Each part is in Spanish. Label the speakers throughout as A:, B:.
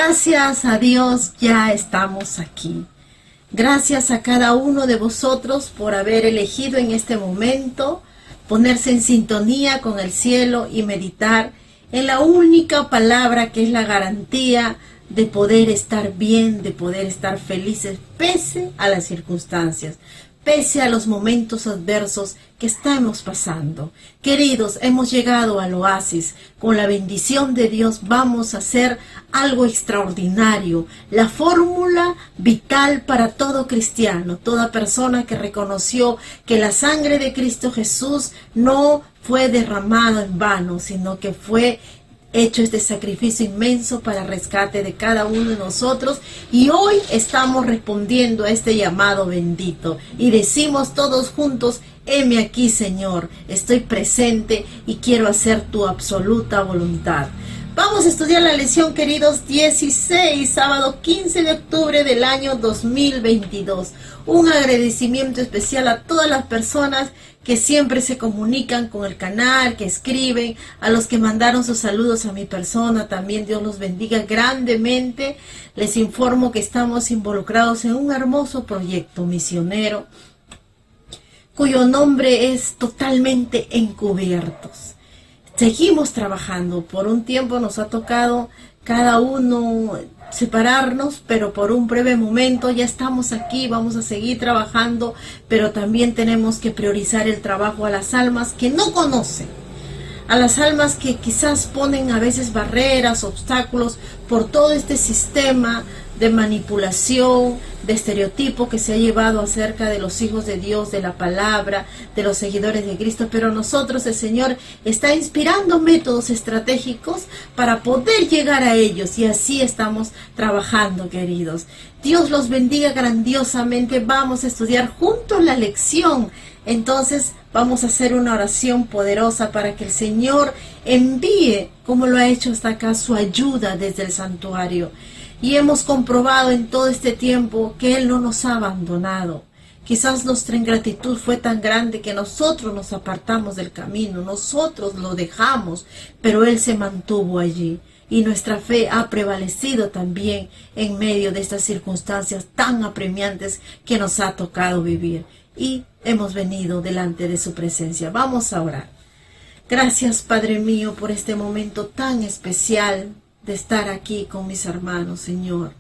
A: Gracias a Dios ya estamos aquí. Gracias a cada uno de vosotros por haber elegido en este momento ponerse en sintonía con el cielo y meditar en la única palabra que es la garantía de poder estar bien, de poder estar felices pese a las circunstancias, pese a los momentos adversos que estamos pasando. Queridos, hemos llegado al oasis. Con la bendición de Dios vamos a hacer algo extraordinario. La fórmula vital para todo cristiano, toda persona que reconoció que la sangre de Cristo Jesús no fue derramada en vano, sino que fue hecho este sacrificio inmenso para rescate de cada uno de nosotros, y hoy estamos respondiendo a este llamado bendito y decimos todos juntos: heme aquí, Señor, estoy presente y quiero hacer tu absoluta voluntad. Vamos a estudiar la lección, queridos, 16, sábado 15 de octubre del año 2022. Un agradecimiento especial a todas las personas que siempre se comunican con el canal, que escriben, a los que mandaron sus saludos a mi persona, también Dios los bendiga grandemente. Les informo que estamos involucrados en un hermoso proyecto misionero, cuyo nombre es Totalmente Encubiertos. Seguimos trabajando. Por un tiempo nos ha tocado cada uno separarnos, pero por un breve momento ya estamos aquí, vamos a seguir trabajando, pero también tenemos que priorizar el trabajo a las almas que no conocen, a las almas que quizás ponen a veces barreras, obstáculos por todo este sistema de manipulación, de estereotipo que se ha llevado acerca de los hijos de Dios, de la palabra, de los seguidores de Cristo. Pero nosotros, el Señor está inspirando métodos estratégicos para poder llegar a ellos, y así estamos trabajando, queridos. Dios los bendiga grandiosamente. Vamos a estudiar juntos la lección. Entonces vamos a hacer una oración poderosa para que el Señor envíe, como lo ha hecho hasta acá, su ayuda desde el santuario. Y hemos comprobado en todo este tiempo que Él no nos ha abandonado. Quizás nuestra ingratitud fue tan grande que nosotros nos apartamos del camino, nosotros lo dejamos, pero Él se mantuvo allí. Y nuestra fe ha prevalecido también en medio de estas circunstancias tan apremiantes que nos ha tocado vivir. Y hemos venido delante de su presencia. Vamos a orar. Gracias, Padre mío, por este momento tan especial de estar aquí con mis hermanos, Señor.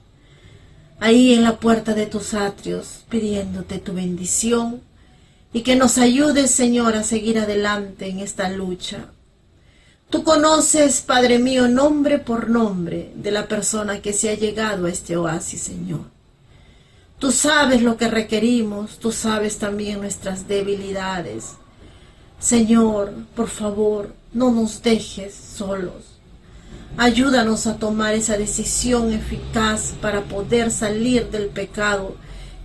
A: Ahí en la puerta de tus atrios, pidiéndote tu bendición y que nos ayudes, Señor, a seguir adelante en esta lucha. Tú conoces, Padre mío, nombre por nombre de la persona que se ha llegado a este oasis, Señor. Tú sabes lo que requerimos, tú sabes también nuestras debilidades. Señor, por favor, no nos dejes solos. Ayúdanos a tomar esa decisión eficaz para poder salir del pecado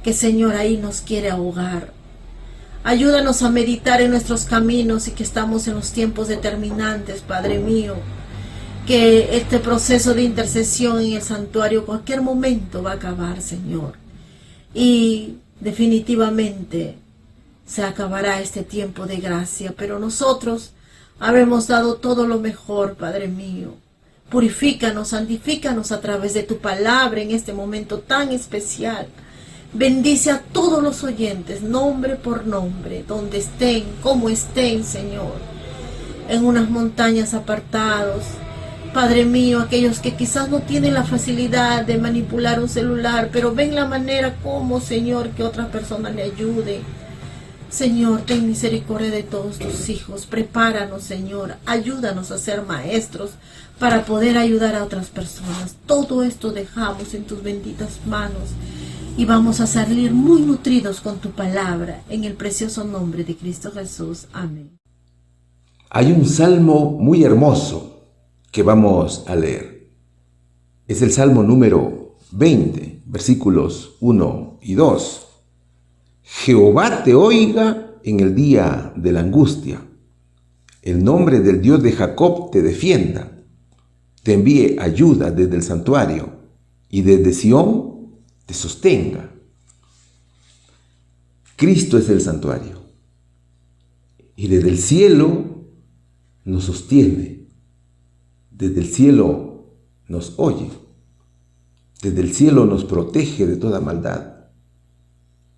A: que, Señor, ahí nos quiere ahogar. Ayúdanos a meditar en nuestros caminos y que estamos en los tiempos determinantes, Padre mío. Que este proceso de intercesión en el santuario cualquier momento va a acabar, Señor. Y definitivamente se acabará este tiempo de gracia, pero nosotros habremos dado todo lo mejor, Padre mío. Purifícanos, santifícanos a través de tu palabra en este momento tan especial. Bendice a todos los oyentes, nombre por nombre, donde estén, como estén, Señor. En unas montañas apartados, Padre mío, aquellos que quizás no tienen la facilidad de manipular un celular, pero ven la manera como, Señor, que otra persona le ayude. Señor, ten misericordia de todos tus hijos. Prepáranos, Señor. Ayúdanos a ser maestros para poder ayudar a otras personas. Todo esto dejamos en tus benditas manos y vamos a salir muy nutridos con tu palabra, en el precioso nombre de Cristo Jesús. Amén.
B: Hay un salmo muy hermoso que vamos a leer. Es el salmo número 20, versículos 1 y 2. Jehová te oiga en el día de la angustia. El nombre del Dios de Jacob te defienda. Te envíe ayuda desde el santuario y desde Sión te sostenga. Cristo es el santuario y desde el cielo nos sostiene. Desde el cielo nos oye. Desde el cielo nos protege de toda maldad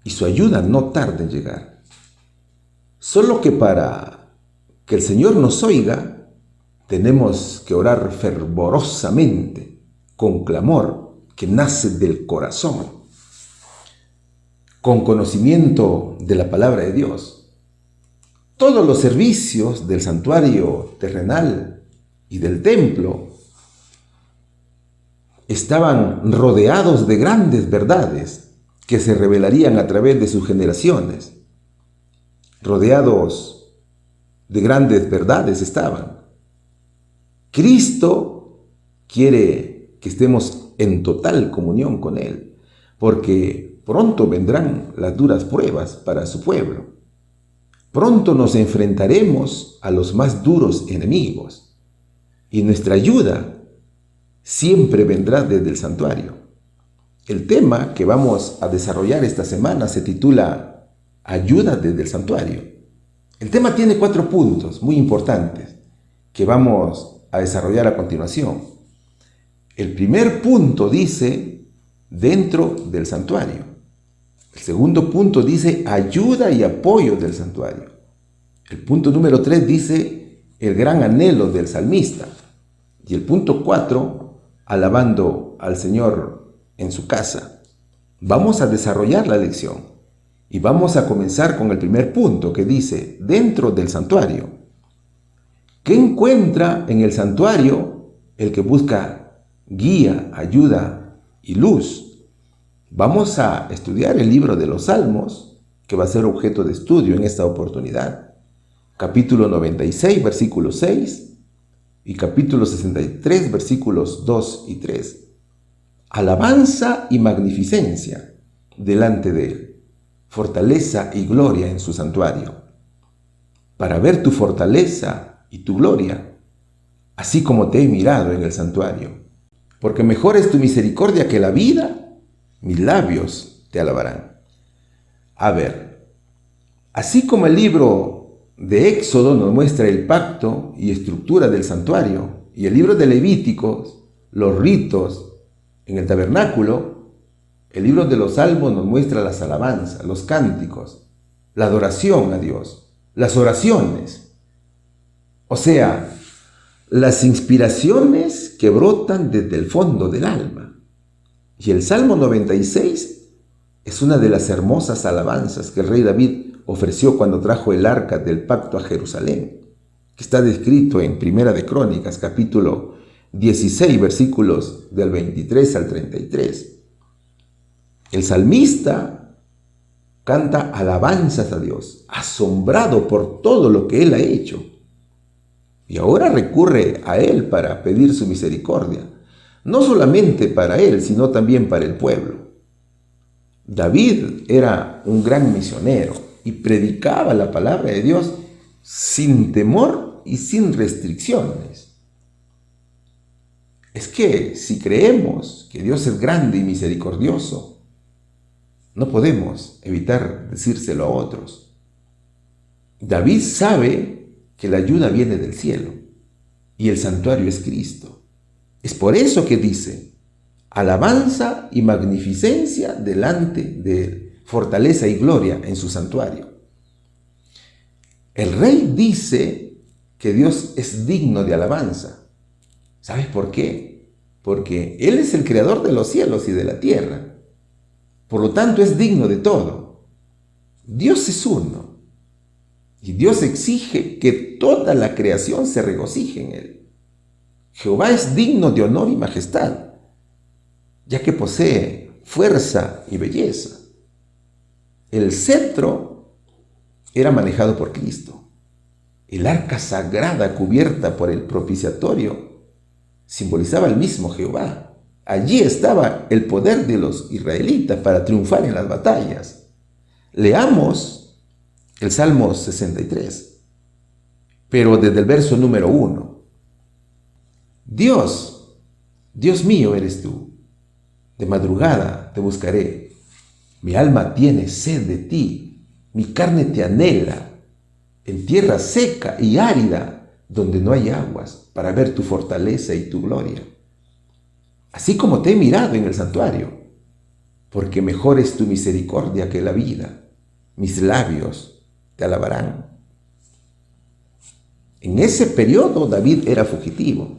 B: y su ayuda no tarda en llegar. Solo que para que el Señor nos oiga, tenemos que orar fervorosamente, con clamor que nace del corazón, con conocimiento de la palabra de Dios. Todos los servicios del santuario terrenal y del templo estaban rodeados de grandes verdades que se revelarían a través de sus generaciones. Rodeados de grandes verdades estaban. Cristo quiere que estemos en total comunión con Él, porque pronto vendrán las duras pruebas para su pueblo. Pronto nos enfrentaremos a los más duros enemigos, y nuestra ayuda siempre vendrá desde el santuario. El tema que vamos a desarrollar esta semana se titula Ayuda desde el santuario. El tema tiene 4 puntos muy importantes que vamos a desarrollar a continuación. El primer punto dice dentro del santuario. El segundo punto dice ayuda y apoyo del santuario. El punto número 3 dice el gran anhelo del salmista. Y el punto 4, alabando al Señor en su casa. Vamos a desarrollar la lección y vamos a comenzar con el primer punto que dice dentro del santuario. ¿Qué encuentra en el santuario el que busca guía, ayuda y luz? Vamos a estudiar el libro de los Salmos, que va a ser objeto de estudio en esta oportunidad. Capítulo 96, versículo 6 y capítulo 63, versículos 2 y 3. Alabanza y magnificencia delante de Él, fortaleza y gloria en su santuario. Para ver tu fortaleza y tu gloria, así como te he mirado en el santuario. Porque mejor es tu misericordia que la vida, mis labios te alabarán. A ver, así como el libro de Éxodo nos muestra el pacto y estructura del santuario, y el libro de Levíticos, los ritos en el tabernáculo, el libro de los Salmos nos muestra las alabanzas, los cánticos, la adoración a Dios, las oraciones. O sea, las inspiraciones que brotan desde el fondo del alma. Y el Salmo 96 es una de las hermosas alabanzas que el rey David ofreció cuando trajo el arca del pacto a Jerusalén, que está descrito en Primera de Crónicas, capítulo 16, versículos del 23 al 33. El salmista canta alabanzas a Dios, asombrado por todo lo que Él ha hecho. Y ahora recurre a Él para pedir su misericordia, no solamente para Él, sino también para el pueblo. David era un gran misionero y predicaba la palabra de Dios sin temor y sin restricciones. Es que si creemos que Dios es grande y misericordioso, no podemos evitar decírselo a otros. David sabe que la ayuda viene del cielo y el santuario es Cristo. Es por eso que dice, alabanza y magnificencia delante de Él, fortaleza y gloria en su santuario. El rey dice que Dios es digno de alabanza. ¿Sabes por qué? Porque Él es el creador de los cielos y de la tierra. Por lo tanto, es digno de todo. Dios es uno. Y Dios exige que toda la creación se regocije en Él. Jehová es digno de honor y majestad, ya que posee fuerza y belleza. El cetro era manejado por Cristo. El arca sagrada cubierta por el propiciatorio simbolizaba al mismo Jehová. Allí estaba el poder de los israelitas para triunfar en las batallas. Leamos el Salmo 63, pero desde el verso número 1. Dios mío eres tú. De madrugada te buscaré. Mi alma tiene sed de ti. Mi carne te anhela. En tierra seca y árida, donde no hay aguas, para ver tu fortaleza y tu gloria. así como te he mirado en el santuario, porque mejor es tu misericordia que la vida. Mis labios te alabarán. En ese periodo David era fugitivo,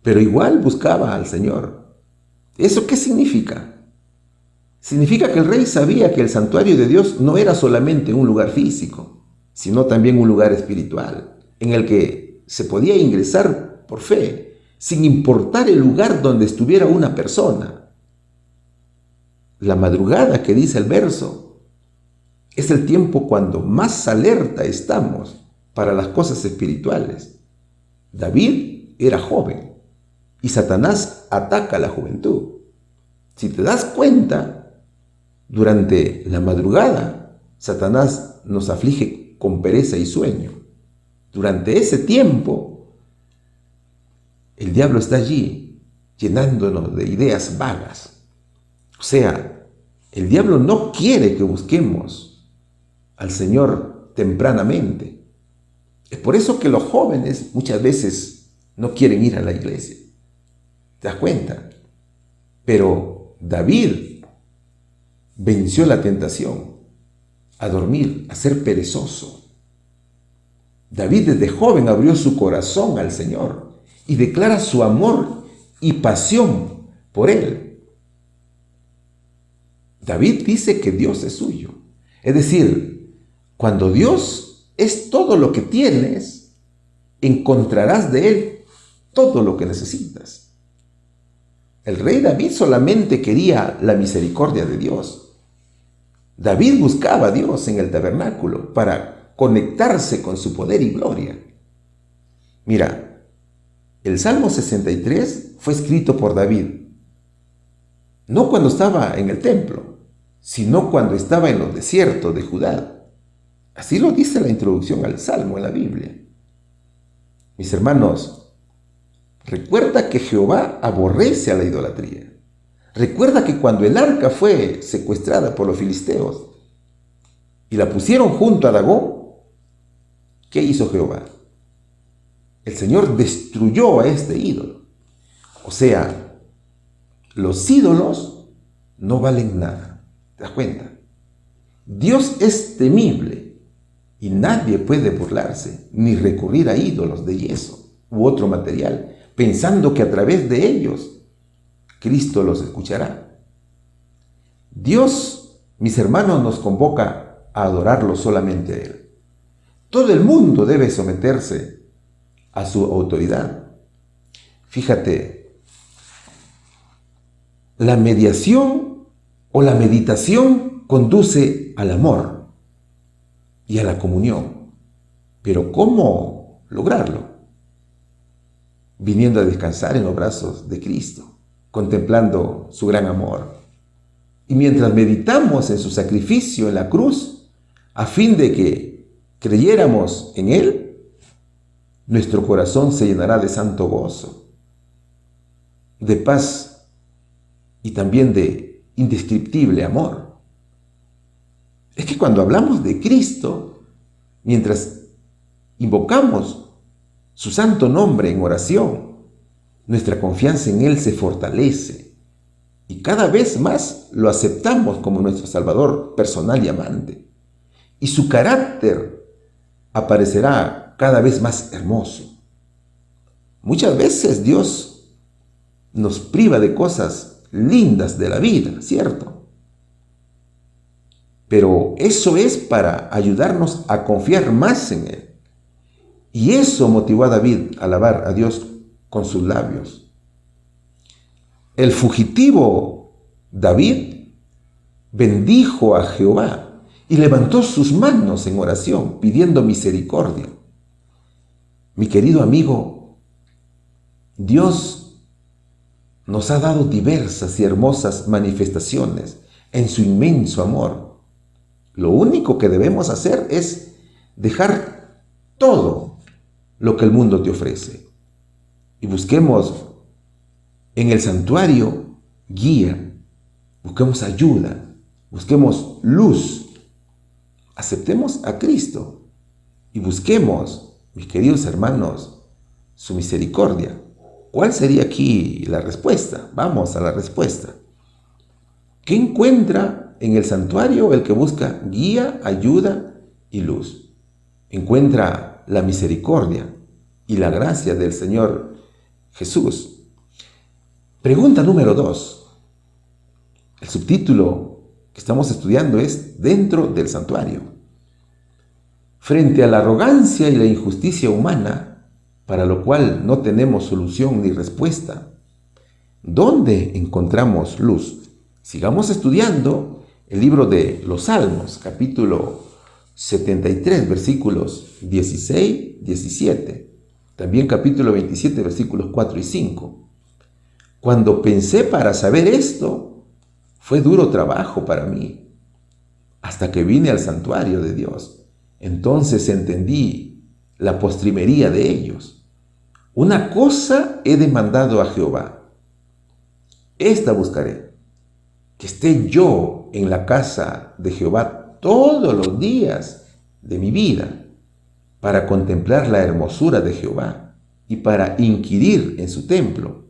B: pero igual buscaba al Señor. ¿Eso qué significa? Significa que el rey sabía que el santuario de Dios no era solamente un lugar físico, sino también un lugar espiritual, en el que se podía ingresar por fe, sin importar el lugar donde estuviera una persona. La madrugada que dice el verso es el tiempo cuando más alerta estamos para las cosas espirituales. David era joven y Satanás ataca a la juventud. Si te das cuenta, durante la madrugada, Satanás nos aflige con pereza y sueño. Durante ese tiempo, el diablo está allí, llenándonos de ideas vagas. O sea, el diablo no quiere que busquemos al Señor tempranamente. Es por eso que los jóvenes muchas veces no quieren ir a la iglesia. ¿Te das cuenta? Pero David venció la tentación a dormir, a ser perezoso. David desde joven abrió su corazón al Señor y declara su amor y pasión por Él. David dice que Dios es suyo. Es decir, cuando Dios es todo lo que tienes, encontrarás de Él todo lo que necesitas. El rey David solamente quería la misericordia de Dios. David buscaba a Dios en el tabernáculo para conectarse con su poder y gloria. Mira, el Salmo 63 fue escrito por David, no cuando estaba en el templo, sino cuando estaba en los desiertos de Judá. Así lo dice la introducción al Salmo en la Biblia. Mis hermanos, recuerda que Jehová aborrece a la idolatría. Recuerda que cuando el arca fue secuestrada por los filisteos y la pusieron junto a Dagón, ¿qué hizo Jehová? El Señor destruyó a este ídolo. O sea, los ídolos no valen nada. ¿Te das cuenta? Dios es temible y nadie puede burlarse ni recurrir a ídolos de yeso u otro material, pensando que a través de ellos Cristo los escuchará. Dios, mis hermanos, nos convoca a adorarlo solamente a Él. Todo el mundo debe someterse a su autoridad. Fíjate, la mediación o la meditación conduce al amor y a la comunión. Pero ¿cómo lograrlo? Viniendo a descansar en los brazos de Cristo, contemplando su gran amor. Y mientras meditamos en su sacrificio en la cruz, a fin de que creyéramos en Él, nuestro corazón se llenará de santo gozo, de paz y también de indescriptible amor. Es que cuando hablamos de Cristo, mientras invocamos su santo nombre en oración, nuestra confianza en Él se fortalece y cada vez más lo aceptamos como nuestro Salvador personal y amante. Y su carácter aparecerá cada vez más hermoso. Muchas veces Dios nos priva de cosas lindas de la vida, ¿cierto? Pero eso es para ayudarnos a confiar más en Él. Y eso motivó a David a alabar a Dios con sus labios. El fugitivo David bendijo a Jehová y levantó sus manos en oración pidiendo misericordia. Mi querido amigo, Dios nos ha dado diversas y hermosas manifestaciones en su inmenso amor. Lo único que debemos hacer es dejar todo lo que el mundo te ofrece y busquemos en el santuario guía, busquemos ayuda, busquemos luz, aceptemos a Cristo y busquemos, mis queridos hermanos, su misericordia ¿cuál sería aquí la respuesta? Vamos a la respuesta. ¿Qué encuentra en el santuario el que busca guía, ayuda y luz? Encuentra la misericordia y la gracia del Señor Jesús. Pregunta número 2. El subtítulo que estamos estudiando es Dentro del santuario. Frente a la arrogancia y la injusticia humana, para lo cual no tenemos solución ni respuesta, ¿dónde encontramos luz? Sigamos estudiando el libro de los Salmos, capítulo 73, versículos 16, 17. También capítulo 27, versículos 4 y 5. Cuando pensé para saber esto, fue duro trabajo para mí, hasta que vine al santuario de Dios. Entonces entendí la postrimería de ellos. Una cosa he demandado a Jehová, esta buscaré, que esté yo en la casa de Jehová todos los días de mi vida, para contemplar la hermosura de Jehová y para inquirir en su templo,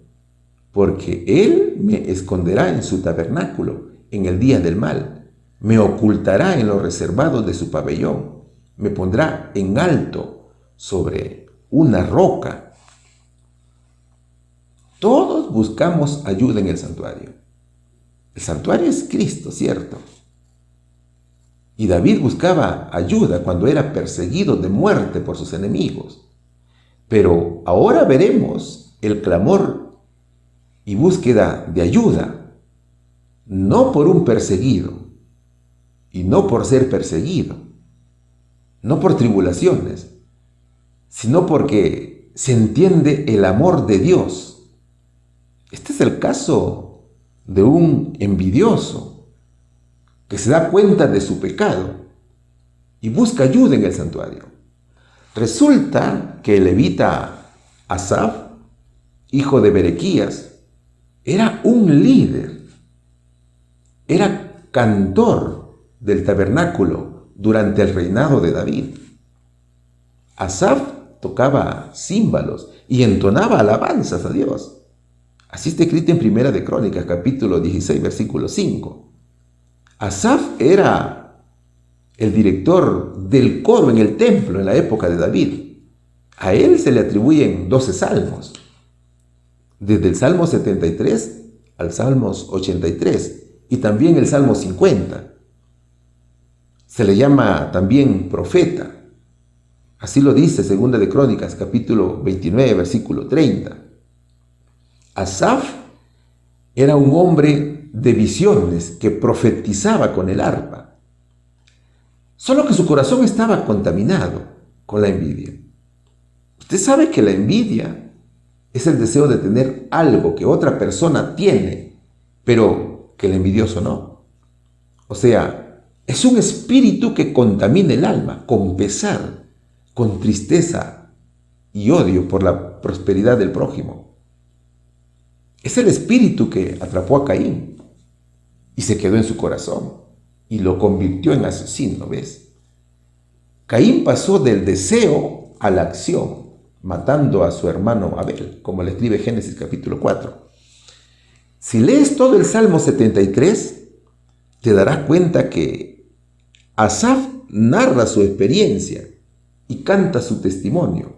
B: porque Él me esconderá en su tabernáculo en el día del mal, me ocultará en lo reservado de su pabellón, me pondrá en alto sobre una roca. Todos buscamos ayuda en el santuario. El santuario es Cristo, ¿cierto? Y David buscaba ayuda cuando era perseguido de muerte por sus enemigos. Pero ahora veremos el clamor y búsqueda de ayuda, no por un perseguido y no por ser perseguido, no por tribulaciones, sino porque se entiende el amor de Dios. Este es el caso de un envidioso que se da cuenta de su pecado y busca ayuda en el santuario. Resulta que el levita Asaf, hijo de Berequías, era un líder, era cantor del tabernáculo durante el reinado de David. Asaf tocaba címbalos y entonaba alabanzas a Dios. Así está escrito en Primera de Crónicas, capítulo 16, versículo 5. Asaf era el director del coro en el templo en la época de David. A él se le atribuyen 12 salmos, desde el Salmo 73 al Salmos 83 y también el Salmo 50. Se le llama también profeta. Así lo dice Segunda de Crónicas, capítulo 29, versículo 30. Asaf era un hombre de visiones que profetizaba con el arpa. Solo que su corazón estaba contaminado con la envidia. Usted sabe que la envidia es el deseo de tener algo que otra persona tiene, pero que el envidioso no. O sea, es un espíritu que contamina el alma con pesar, con tristeza y odio por la prosperidad del prójimo. Es el espíritu que atrapó a Caín y se quedó en su corazón y lo convirtió en asesino, ¿ves? Caín pasó del deseo a la acción, matando a su hermano Abel, como le escribe Génesis capítulo 4. Si lees todo el Salmo 73, te darás cuenta que Asaf narra su experiencia y canta su testimonio.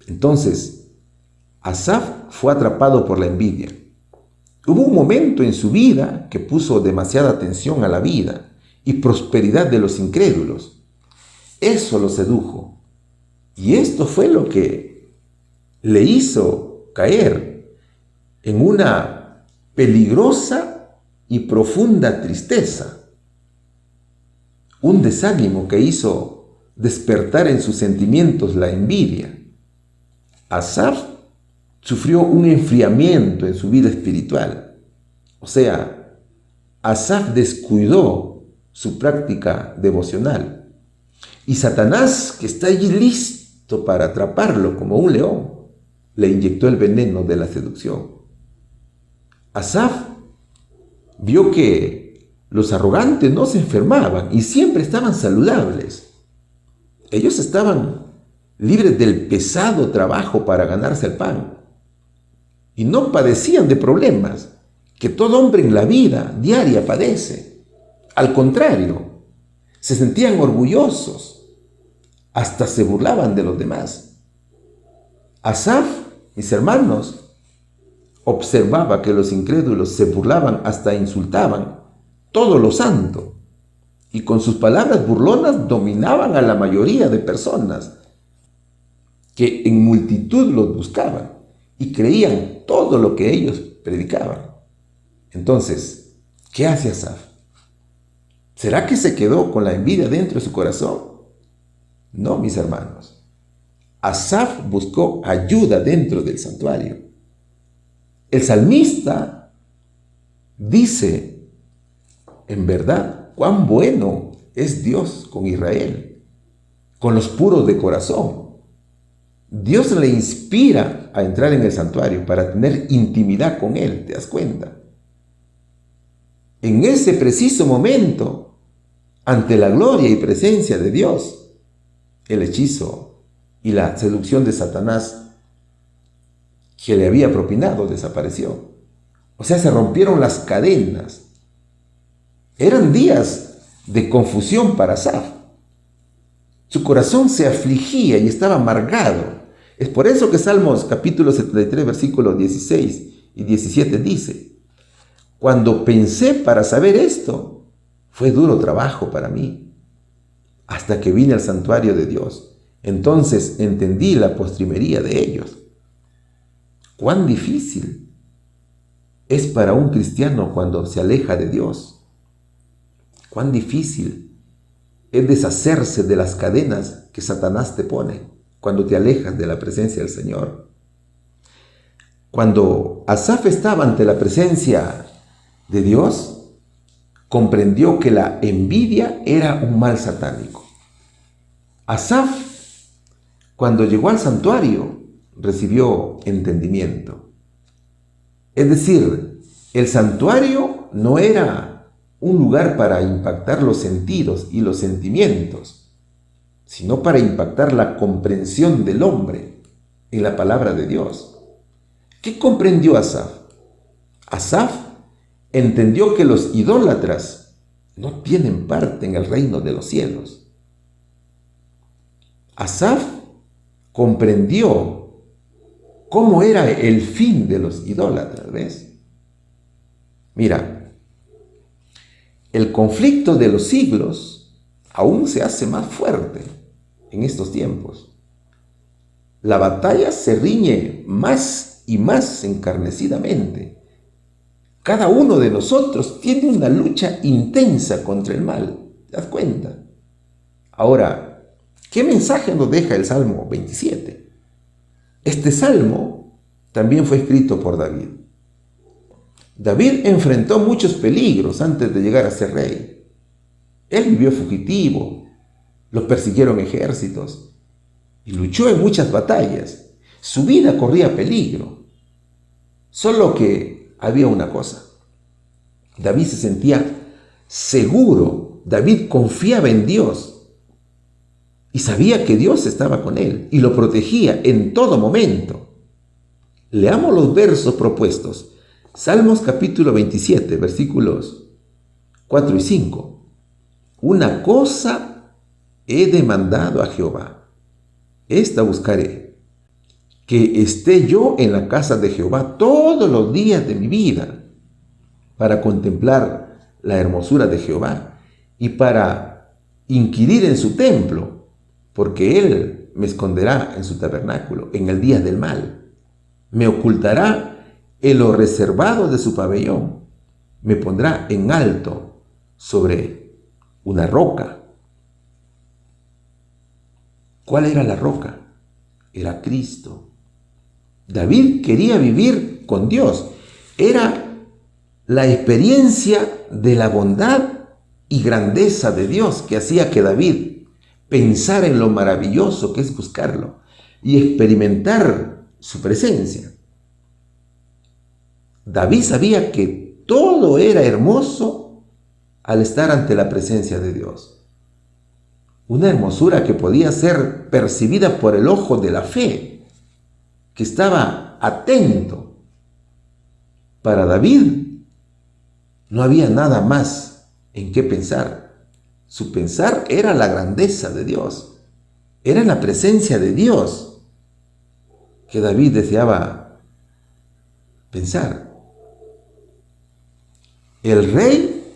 B: Entonces, Asaf fue atrapado por la envidia. Hubo un momento en su vida que puso demasiada atención a la vida y prosperidad de los incrédulos. Eso lo sedujo. Y esto fue lo que le hizo caer en una peligrosa y profunda tristeza. Un desánimo que hizo despertar en sus sentimientos la envidia. Asaf sufrió un enfriamiento en su vida espiritual. O sea, Asaf descuidó su práctica devocional. Y Satanás, que está allí listo para atraparlo como un león, le inyectó el veneno de la seducción. Asaf vio que los arrogantes no se enfermaban y siempre estaban saludables. Ellos estaban libres del pesado trabajo para ganarse el pan. y no padecían de problemas que todo hombre en la vida diaria padece. Al contrario, se sentían orgullosos, hasta se burlaban de los demás. Asaf, mis hermanos, observaba que los incrédulos se burlaban, hasta insultaban todo lo santo, y con sus palabras burlonas dominaban a la mayoría de personas que en multitud los buscaban y creían todo lo que ellos predicaban. Entonces, ¿qué hace Asaf? ¿Será que se quedó con la envidia dentro de su corazón? No, mis hermanos. Asaf buscó ayuda dentro del santuario. El salmista dice, en verdad, cuán bueno es Dios con Israel, con los puros de corazón. Dios le inspira a entrar en el santuario para tener intimidad con Él, ¿te das cuenta? En ese preciso momento, ante la gloria y presencia de Dios, el hechizo y la seducción de Satanás que le había propinado desapareció. O sea, se rompieron las cadenas. Eran días de confusión para Asaf. Su corazón se afligía y estaba amargado. Es por eso que Salmos capítulo 73, versículos 16 y 17 dice: cuando pensé para saber esto, fue duro trabajo para mí, hasta que vine al santuario de Dios. Entonces entendí la postrimería de ellos. Cuán difícil es para un cristiano cuando se aleja de Dios. Cuán difícil es deshacerse de las cadenas que Satanás te pone cuando te alejas de la presencia del Señor. Cuando Asaf estaba ante la presencia de Dios, comprendió que la envidia era un mal satánico. Asaf, cuando llegó al santuario, recibió entendimiento. Es decir, el santuario no era un lugar para impactar los sentidos y los sentimientos, sino para impactar la comprensión del hombre en la palabra de Dios. ¿Qué comprendió Asaf? Asaf entendió que los idólatras no tienen parte en el reino de los cielos. Asaf comprendió cómo era el fin de los idólatras, ¿ves? Mira, el conflicto de los siglos aún se hace más fuerte en estos tiempos. La batalla se riñe más y más encarnecidamente. Cada uno de nosotros tiene una lucha intensa contra el mal, ¿te das cuenta? Ahora, ¿qué mensaje nos deja el Salmo 27? Este salmo también fue escrito por David. David enfrentó muchos peligros antes de llegar a ser rey. Él vivió fugitivo, lo persiguieron ejércitos y luchó en muchas batallas. Su vida corría peligro. Solo que había una cosa. David se sentía seguro. David confiaba en Dios. Y sabía que Dios estaba con él y lo protegía en todo momento. Leamos los versos propuestos. Salmos capítulo 27, versículos 4 y 5. Una cosa he demandado a Jehová, esta buscaré, que esté yo en la casa de Jehová todos los días de mi vida, para contemplar la hermosura de Jehová y para inquirir en su templo, porque Él me esconderá en su tabernáculo en el día del mal. Me ocultará en lo reservado de su pabellón. Me pondrá en alto sobre una roca. ¿Cuál era la roca? Era Cristo. David quería vivir con Dios. Era la experiencia de la bondad y grandeza de Dios que hacía que David pensar en lo maravilloso que es buscarlo y experimentar su presencia. David sabía que todo era hermoso al estar ante la presencia de Dios. Una hermosura que podía ser percibida por el ojo de la fe, que estaba atento Para David no había nada más en qué pensar. Su pensar era la grandeza de Dios, era la presencia de Dios que David deseaba pensar. El rey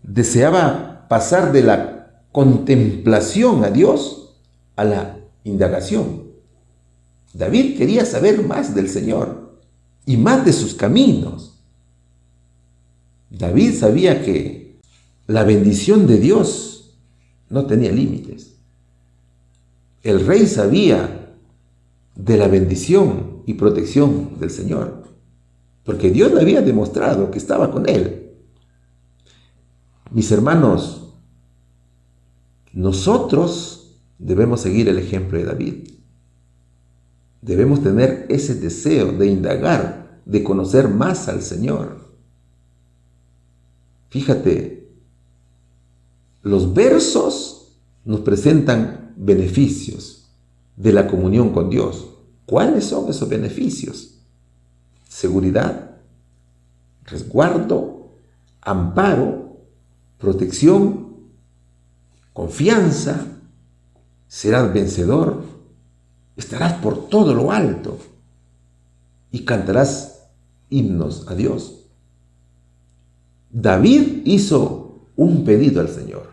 B: deseaba pasar de la contemplación a Dios a la indagación. David quería saber más del Señor y más de sus caminos. David sabía que la bendición de Dios no tenía límites. El rey sabía de la bendición y protección del Señor, porque Dios le había demostrado que estaba con él. Mis hermanos, nosotros debemos seguir el ejemplo de David. Debemos tener ese deseo de indagar, de conocer más al Señor. Fíjate, los versos nos presentan beneficios de la comunión con Dios. ¿Cuáles son esos beneficios? Seguridad, resguardo, amparo, protección, confianza, serás vencedor, estarás por todo lo alto y cantarás himnos a Dios. David hizo un pedido al Señor: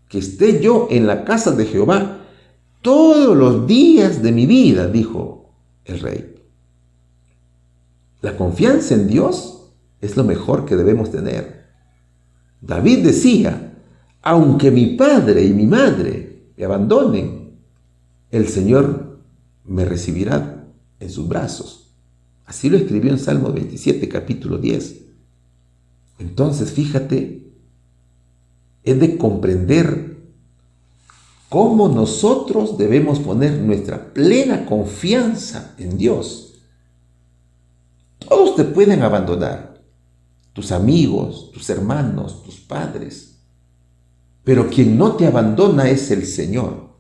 B: que esté yo en la casa de Jehová todos los días de mi vida, dijo el rey. La confianza en Dios es lo mejor que debemos tener. David decía: aunque mi padre y mi madre me abandonen, el Señor me recibirá en sus brazos. Así lo escribió en Salmo 27, capítulo 10. Entonces, fíjate, es de comprender cómo nosotros debemos poner nuestra plena confianza en Dios. Todos te pueden abandonar, tus amigos, tus hermanos, tus padres, pero quien no te abandona es el Señor.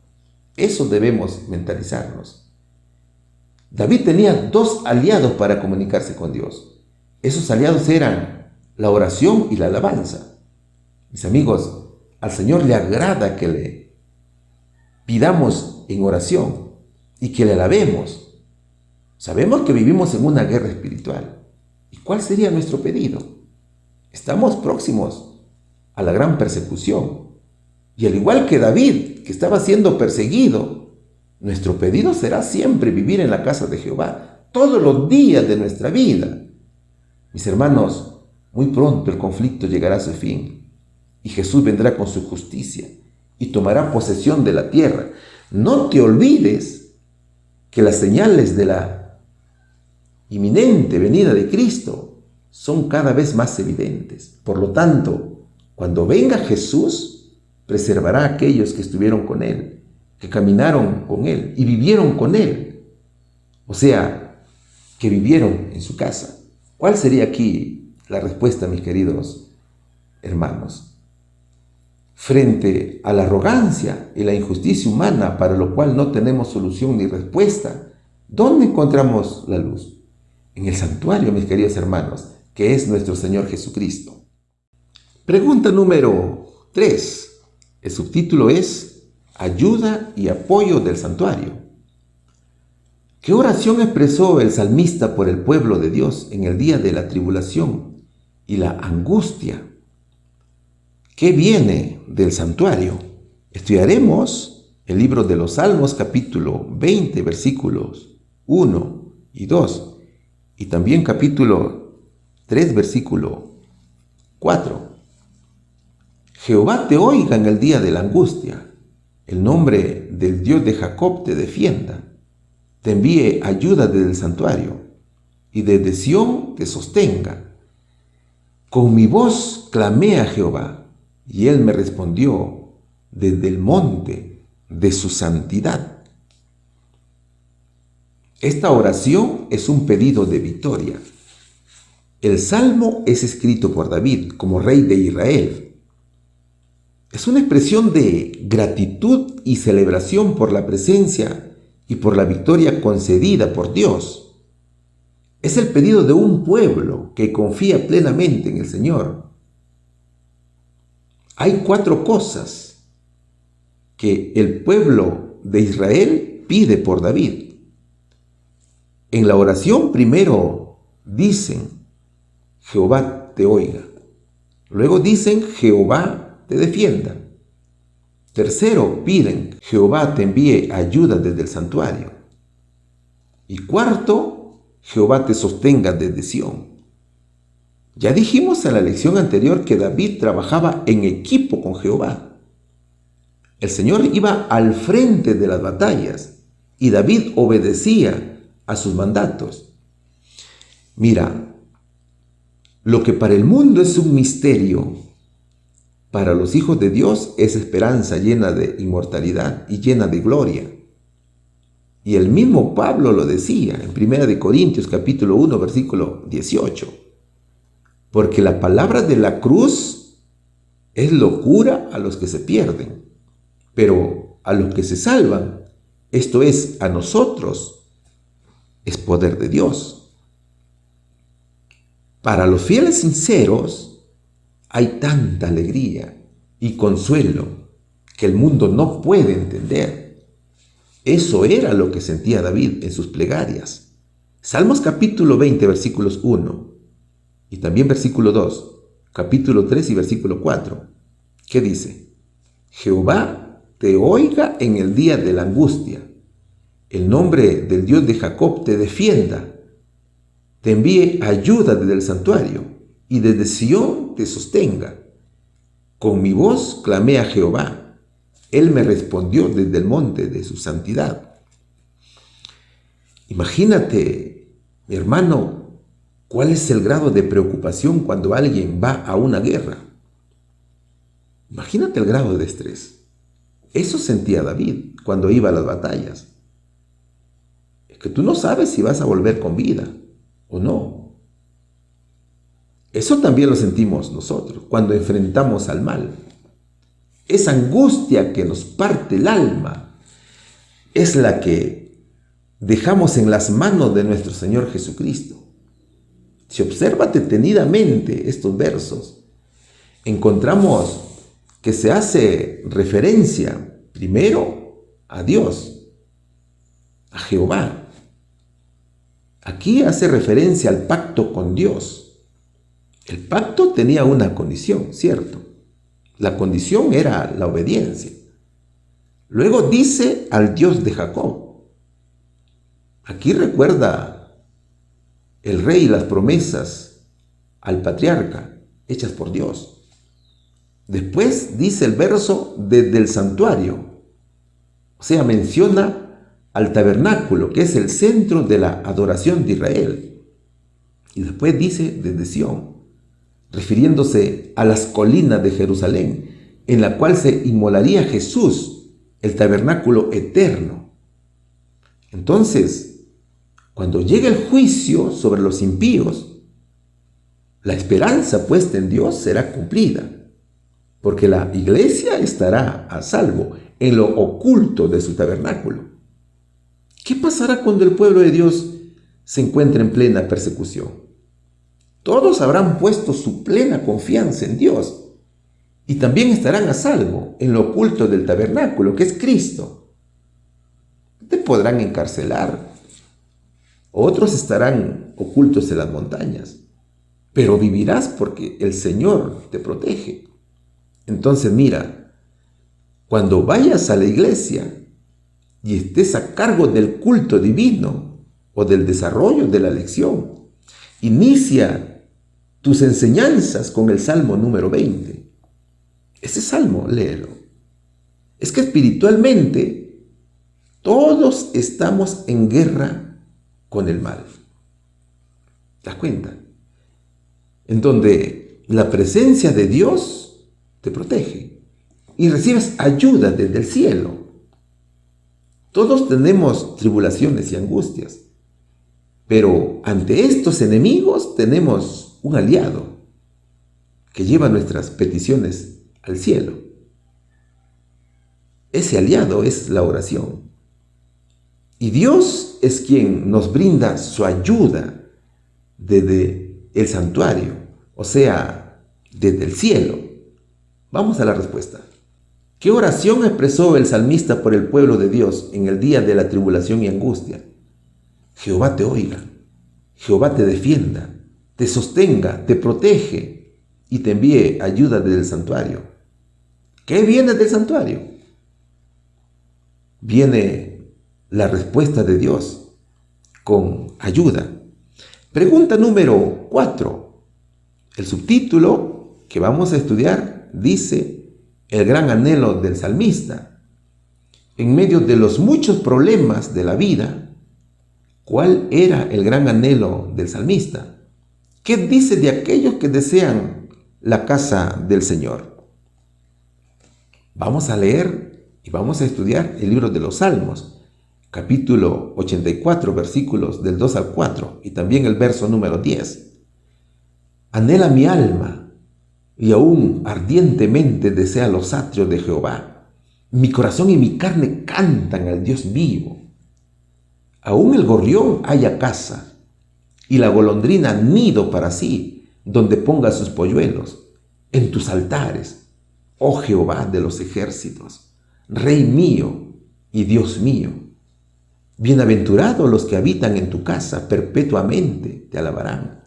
B: Eso debemos mentalizarnos. David tenía dos aliados para comunicarse con Dios. Esos aliados eran la oración y la alabanza. Mis amigos, al Señor le agrada que le pidamos en oración y que le alabemos. Sabemos que vivimos en una guerra espiritual. ¿Y cuál sería nuestro pedido? Estamos próximos a la gran persecución. Y al igual que David, que estaba siendo perseguido, nuestro pedido será siempre vivir en la casa de Jehová todos los días de nuestra vida. Mis hermanos, muy pronto el conflicto llegará a su fin y Jesús vendrá con su justicia y tomará posesión de la tierra. No te olvides que las señales de la inminente venida de Cristo son cada vez más evidentes. Por lo tanto, cuando venga Jesús, preservará a aquellos que estuvieron con Él, que caminaron con Él y vivieron con Él. O sea, que vivieron en su casa. ¿Cuál sería aquí la respuesta, mis queridos hermanos? Frente a la arrogancia y la injusticia humana, para lo cual no tenemos solución ni respuesta, ¿dónde encontramos la luz? En el santuario, mis queridos hermanos, que es nuestro Señor Jesucristo. Pregunta número 3. El subtítulo es Ayuda y apoyo del santuario. ¿Qué oración expresó el salmista por el pueblo de Dios en el día de la tribulación y la angustia? ¿Qué viene del santuario? Estudiaremos el libro de los Salmos, capítulo 20, versículos 1 y 2, y también capítulo 3, versículo 4. Jehová te oiga en el día de la angustia. El nombre del Dios de Jacob te defienda. Te envíe ayuda desde el santuario y desde Sión te sostenga. Con mi voz clamé a Jehová y él me respondió desde el monte de su santidad. Esta oración es un pedido de victoria. El salmo es escrito por David como rey de Israel. Es una expresión de gratitud y celebración por la presencia y por la victoria concedida por Dios. Es el pedido de un pueblo que confía plenamente en el Señor. Hay 4 cosas que el pueblo de Israel pide por David. En la oración primero dicen, Jehová te oiga. Luego dicen, Jehová te defienda. Tercero, piden, Jehová te envíe ayuda desde el santuario. Y cuarto, Jehová te sostenga desde Sión. Ya dijimos en la lección anterior que David trabajaba en equipo con Jehová. El Señor iba al frente de las batallas y David obedecía a sus mandatos. Mira, lo que para el mundo es un misterio, para los hijos de Dios es esperanza llena de inmortalidad y llena de gloria. Y el mismo Pablo lo decía en 1 Corintios capítulo 1, versículo 18. Porque la palabra de la cruz es locura a los que se pierden, pero a los que se salvan, esto es, a nosotros, es poder de Dios. Para los fieles sinceros hay tanta alegría y consuelo que el mundo no puede entender. Eso era lo que sentía David en sus plegarias. Salmos capítulo 20, versículos 1 y también versículo 2, capítulo 3 y versículo 4. ¿Qué dice? Jehová te oiga en el día de la angustia. El nombre del Dios de Jacob te defienda. Te envíe ayuda desde el santuario y desde Sión te sostenga. Con mi voz clamé a Jehová. Él me respondió desde el monte de su santidad. Imagínate, mi hermano, ¿cuál es el grado de preocupación cuando alguien va a una guerra? Imagínate el grado de estrés. Eso sentía David cuando iba a las batallas. Es que tú no sabes si vas a volver con vida o no. Eso también lo sentimos nosotros cuando enfrentamos al mal. Esa angustia que nos parte el alma es la que dejamos en las manos de nuestro Señor Jesucristo. Si observas detenidamente estos versos, encontramos que se hace referencia primero a Dios, a Jehová. Aquí hace referencia al pacto con Dios. El pacto tenía una condición, ¿cierto? La condición era la obediencia. Luego dice al Dios de Jacob. Aquí recuerda el rey las promesas al patriarca hechas por Dios. Después dice el verso desde el santuario. O sea, menciona al tabernáculo, que es el centro de la adoración de Israel. Y después dice desde Sión, refiriéndose a las colinas de Jerusalén, en la cual se inmolaría Jesús, el tabernáculo eterno. Entonces, cuando llegue el juicio sobre los impíos, la esperanza puesta en Dios será cumplida, porque la iglesia estará a salvo en lo oculto de su tabernáculo. ¿Qué pasará cuando el pueblo de Dios se encuentre en plena persecución? Todos habrán puesto su plena confianza en Dios y también estarán a salvo en lo oculto del tabernáculo, que es Cristo. Te podrán encarcelar. Otros estarán ocultos en las montañas, pero vivirás porque el Señor te protege. Entonces mira, cuando vayas a la iglesia y estés a cargo del culto divino o del desarrollo de la lección, inicia tus enseñanzas con el Salmo número 20. Ese salmo, léelo. Es que espiritualmente todos estamos en guerra con el mal. ¿Te das cuenta? En donde la presencia de Dios te protege y recibes ayuda desde el cielo. Todos tenemos tribulaciones y angustias, pero ante estos enemigos tenemos un aliado que lleva nuestras peticiones al cielo. Ese aliado es la oración. Y Dios es quien nos brinda su ayuda desde el santuario, o sea, desde el cielo? Vamos a la respuesta. ¿Qué oración expresó el salmista por el pueblo de Dios en el día de la tribulación y angustia? Jehová te oiga, Jehová te defienda, te sostenga, te protege y te envíe ayuda desde el santuario. ¿Qué viene del santuario? Viene la respuesta de Dios con ayuda. Pregunta número 4. El subtítulo que vamos a estudiar dice: el gran anhelo del salmista. En medio de los muchos problemas de la vida, ¿cuál era el gran anhelo del salmista? ¿Qué dice de aquellos que desean la casa del Señor? Vamos a leer y vamos a estudiar el libro de los Salmos, capítulo 84, versículos del 2 al 4, y también el verso número 10. Anhela mi alma, y aún ardientemente desea los atrios de Jehová. Mi corazón y mi carne cantan al Dios vivo. Aún el gorrión halla casa, y la golondrina nido para sí, donde ponga sus polluelos. En tus altares, oh Jehová de los ejércitos, Rey mío y Dios mío. Bienaventurados los que habitan en tu casa, perpetuamente te alabarán.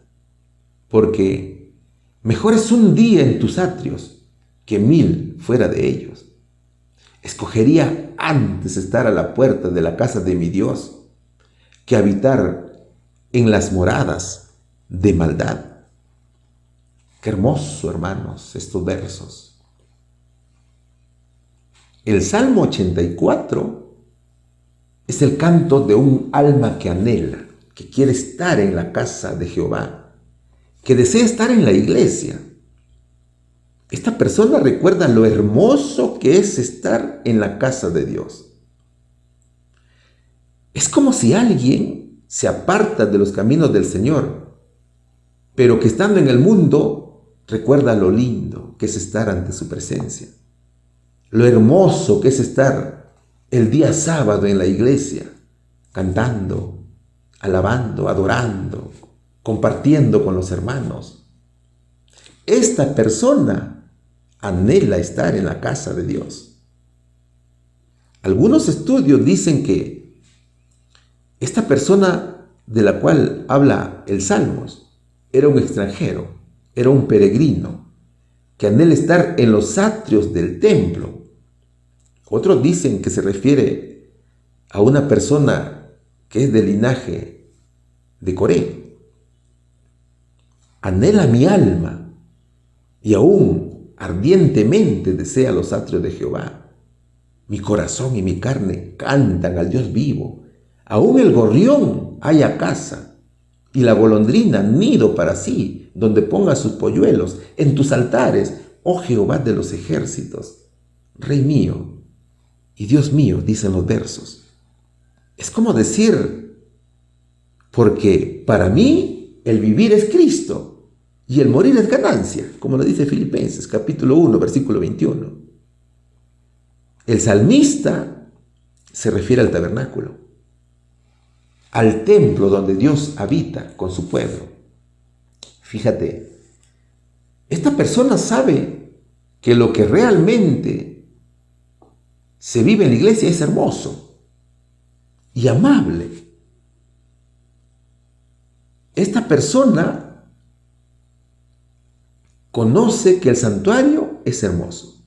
B: Porque mejor es un día en tus atrios que 1000 fuera de ellos. Escogería antes estar a la puerta de la casa de mi Dios que habitar en las moradas de maldad. Qué hermoso, hermanos, estos versos. El Salmo 84 es el canto de un alma que anhela, que quiere estar en la casa de Jehová, que desea estar en la iglesia. Esta persona recuerda lo hermoso que es estar en la casa de Dios. Es como si alguien se aparta de los caminos del Señor, pero que estando en el mundo recuerda lo lindo que es estar ante su presencia, lo hermoso que es estar el día sábado en la iglesia, cantando, alabando, adorando, compartiendo con los hermanos. Esta persona anhela estar en la casa de Dios. Algunos estudios dicen que esta persona de la cual habla el Salmos era un extranjero, era un peregrino, que anhela estar en los atrios del templo. Otros dicen que se refiere a una persona que es del linaje de Coré. Anhela mi alma y aún ardientemente desea los atrios de Jehová. Mi corazón y mi carne cantan al Dios vivo. Aún el gorrión halla casa y la golondrina nido para sí, donde ponga sus polluelos. En tus altares, oh Jehová de los ejércitos, Rey mío y Dios mío, dicen los versos. Es como decir, porque para mí el vivir es Cristo y el morir es ganancia, como lo dice Filipenses, capítulo 1, versículo 21. El salmista se refiere al tabernáculo, al templo donde Dios habita con su pueblo. Fíjate, esta persona sabe que lo que realmente se vive en la iglesia es hermoso y amable. Esta persona conoce que el santuario es hermoso,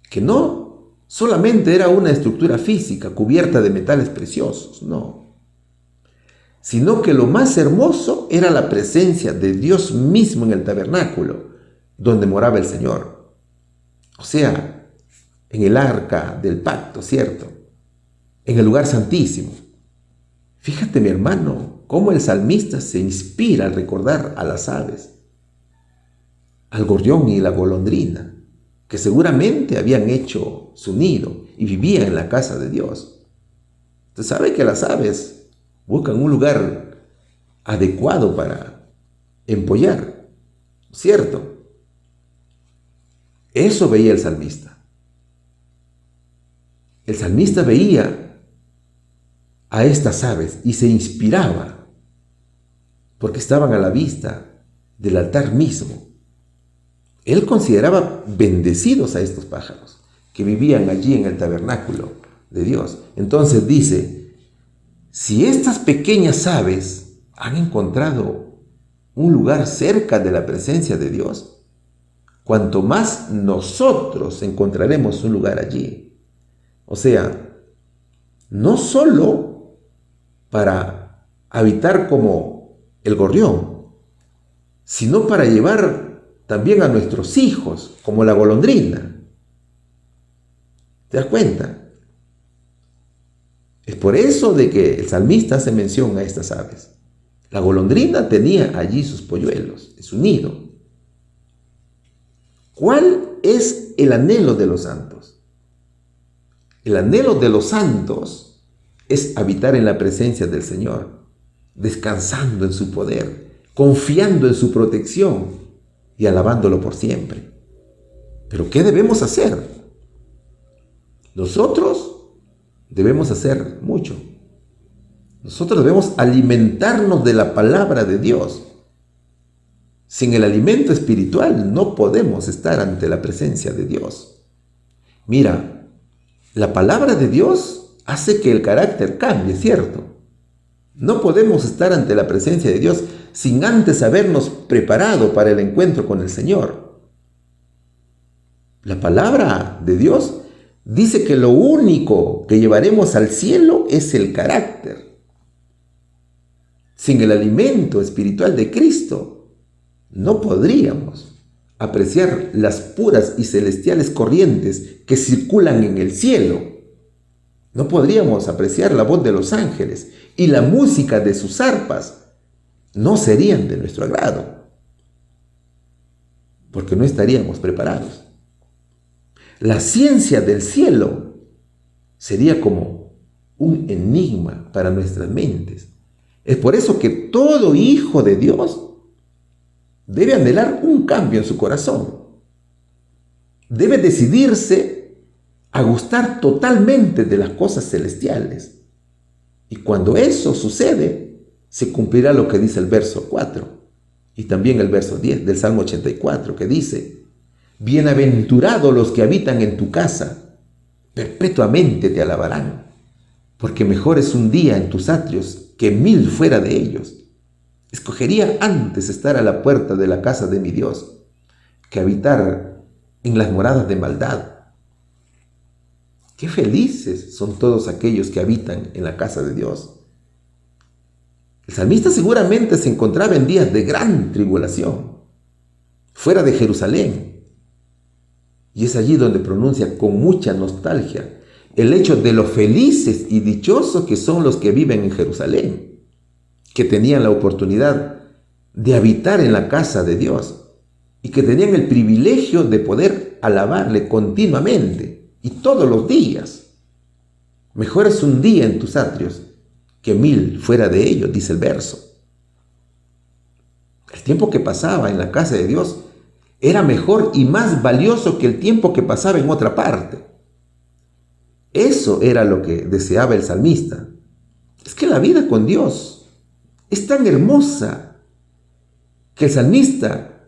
B: que no solamente era una estructura física cubierta de metales preciosos, no, sino que lo más hermoso era la presencia de Dios mismo en el tabernáculo, donde moraba el Señor. O sea, en el arca del pacto, ¿cierto? En el lugar santísimo. Fíjate, mi hermano, cómo el salmista se inspira al recordar a las aves, al gorrión y la golondrina, que seguramente habían hecho su nido y vivían en la casa de Dios. Usted sabe que las aves buscan un lugar adecuado para empollar, ¿cierto? Eso veía el salmista. El salmista veía a estas aves y se inspiraba porque estaban a la vista del altar mismo. Él consideraba bendecidos a estos pájaros que vivían allí en el tabernáculo de Dios. Entonces dice, si estas pequeñas aves han encontrado un lugar cerca de la presencia de Dios, cuanto más nosotros encontraremos un lugar allí. O sea, no solo para habitar como el gorrión, sino para llevar también a nuestros hijos como la golondrina. ¿Te das cuenta? Es por eso de que el salmista hace mención a estas aves. La golondrina tenía allí sus polluelos, su nido. ¿Cuál es el anhelo de los santos? El anhelo de los santos es habitar en la presencia del Señor, descansando en su poder, confiando en su protección y alabándolo por siempre. ¿Pero qué debemos hacer? Nosotros debemos hacer mucho. Nosotros debemos alimentarnos de la palabra de Dios. Sin el alimento espiritual no podemos estar ante la presencia de Dios. Mira, la palabra de Dios hace que el carácter cambie, ¿cierto? No podemos estar ante la presencia de Dios sin antes habernos preparado para el encuentro con el Señor. La palabra de Dios dice que lo único que llevaremos al cielo es el carácter. Sin el alimento espiritual de Cristo, no podríamos apreciar las puras y celestiales corrientes que circulan en el cielo. No podríamos apreciar la voz de los ángeles y la música de sus arpas. No serían de nuestro agrado, porque no estaríamos preparados. La ciencia del cielo sería como un enigma para nuestras mentes. Es por eso que todo hijo de Dios debe anhelar un cambio en su corazón. Debe decidirse a gustar totalmente de las cosas celestiales. Y cuando eso sucede, se cumplirá lo que dice el verso 4 y también el verso 10 del Salmo 84, que dice: bienaventurados los que habitan en tu casa, perpetuamente te alabarán, porque mejor es un día en tus atrios que 1000 fuera de ellos. Escogería antes estar a la puerta de la casa de mi Dios que habitar en las moradas de maldad. Qué felices son todos aquellos que habitan en la casa de Dios. El salmista seguramente se encontraba en días de gran tribulación, fuera de Jerusalén. Y es allí donde pronuncia con mucha nostalgia el hecho de lo felices y dichosos que son los que viven en Jerusalén, que tenían la oportunidad de habitar en la casa de Dios y que tenían el privilegio de poder alabarle continuamente y todos los días. Mejor es un día en tus atrios que 1000 fuera de ellos, dice el verso. El tiempo que pasaba en la casa de Dios era mejor y más valioso que el tiempo que pasaba en otra parte. Eso era lo que deseaba el salmista. Es que la vida con Dios es tan hermosa que el salmista,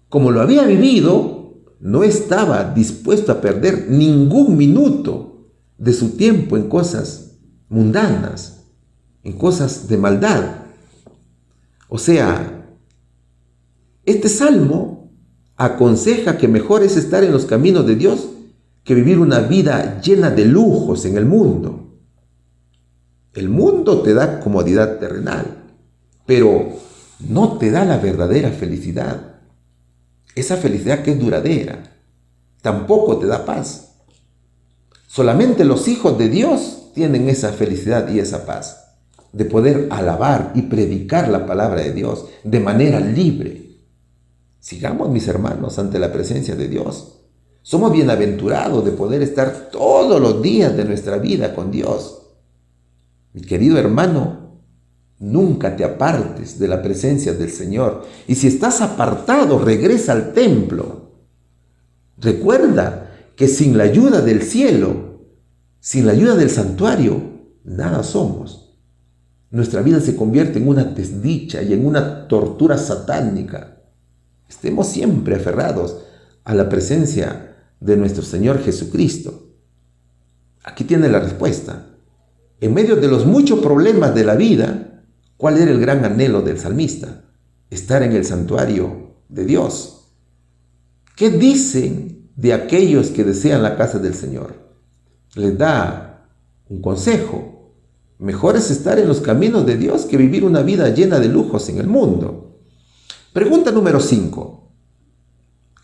B: como lo había vivido, no estaba dispuesto a perder ningún minuto de su tiempo en cosas mundanas, en cosas de maldad. O sea, este salmo aconseja que mejor es estar en los caminos de Dios que vivir una vida llena de lujos en el mundo. El mundo te da comodidad terrenal, pero no te da la verdadera felicidad. Esa felicidad que es duradera. Tampoco te da paz. Solamente los hijos de Dios tienen esa felicidad y esa paz de poder alabar y predicar la palabra de Dios de manera libre. Sigamos, mis hermanos, ante la presencia de Dios. Somos bienaventurados de poder estar todos los días de nuestra vida con Dios. Mi querido hermano, nunca te apartes de la presencia del Señor. Y si estás apartado, regresa al templo. Recuerda que sin la ayuda del cielo, sin la ayuda del santuario, nada somos. nuestra vida se convierte en una desdicha y en una tortura satánica. Estemos siempre aferrados a la presencia de nuestro Señor Jesucristo. Aquí tiene la respuesta. En medio de los muchos problemas de la vida, ¿cuál era el gran anhelo del salmista? Estar en el santuario de Dios. ¿Qué dicen de aquellos que desean la casa del Señor? Les da un consejo. Mejor es estar en los caminos de Dios que vivir una vida llena de lujos en el mundo. Pregunta número 5.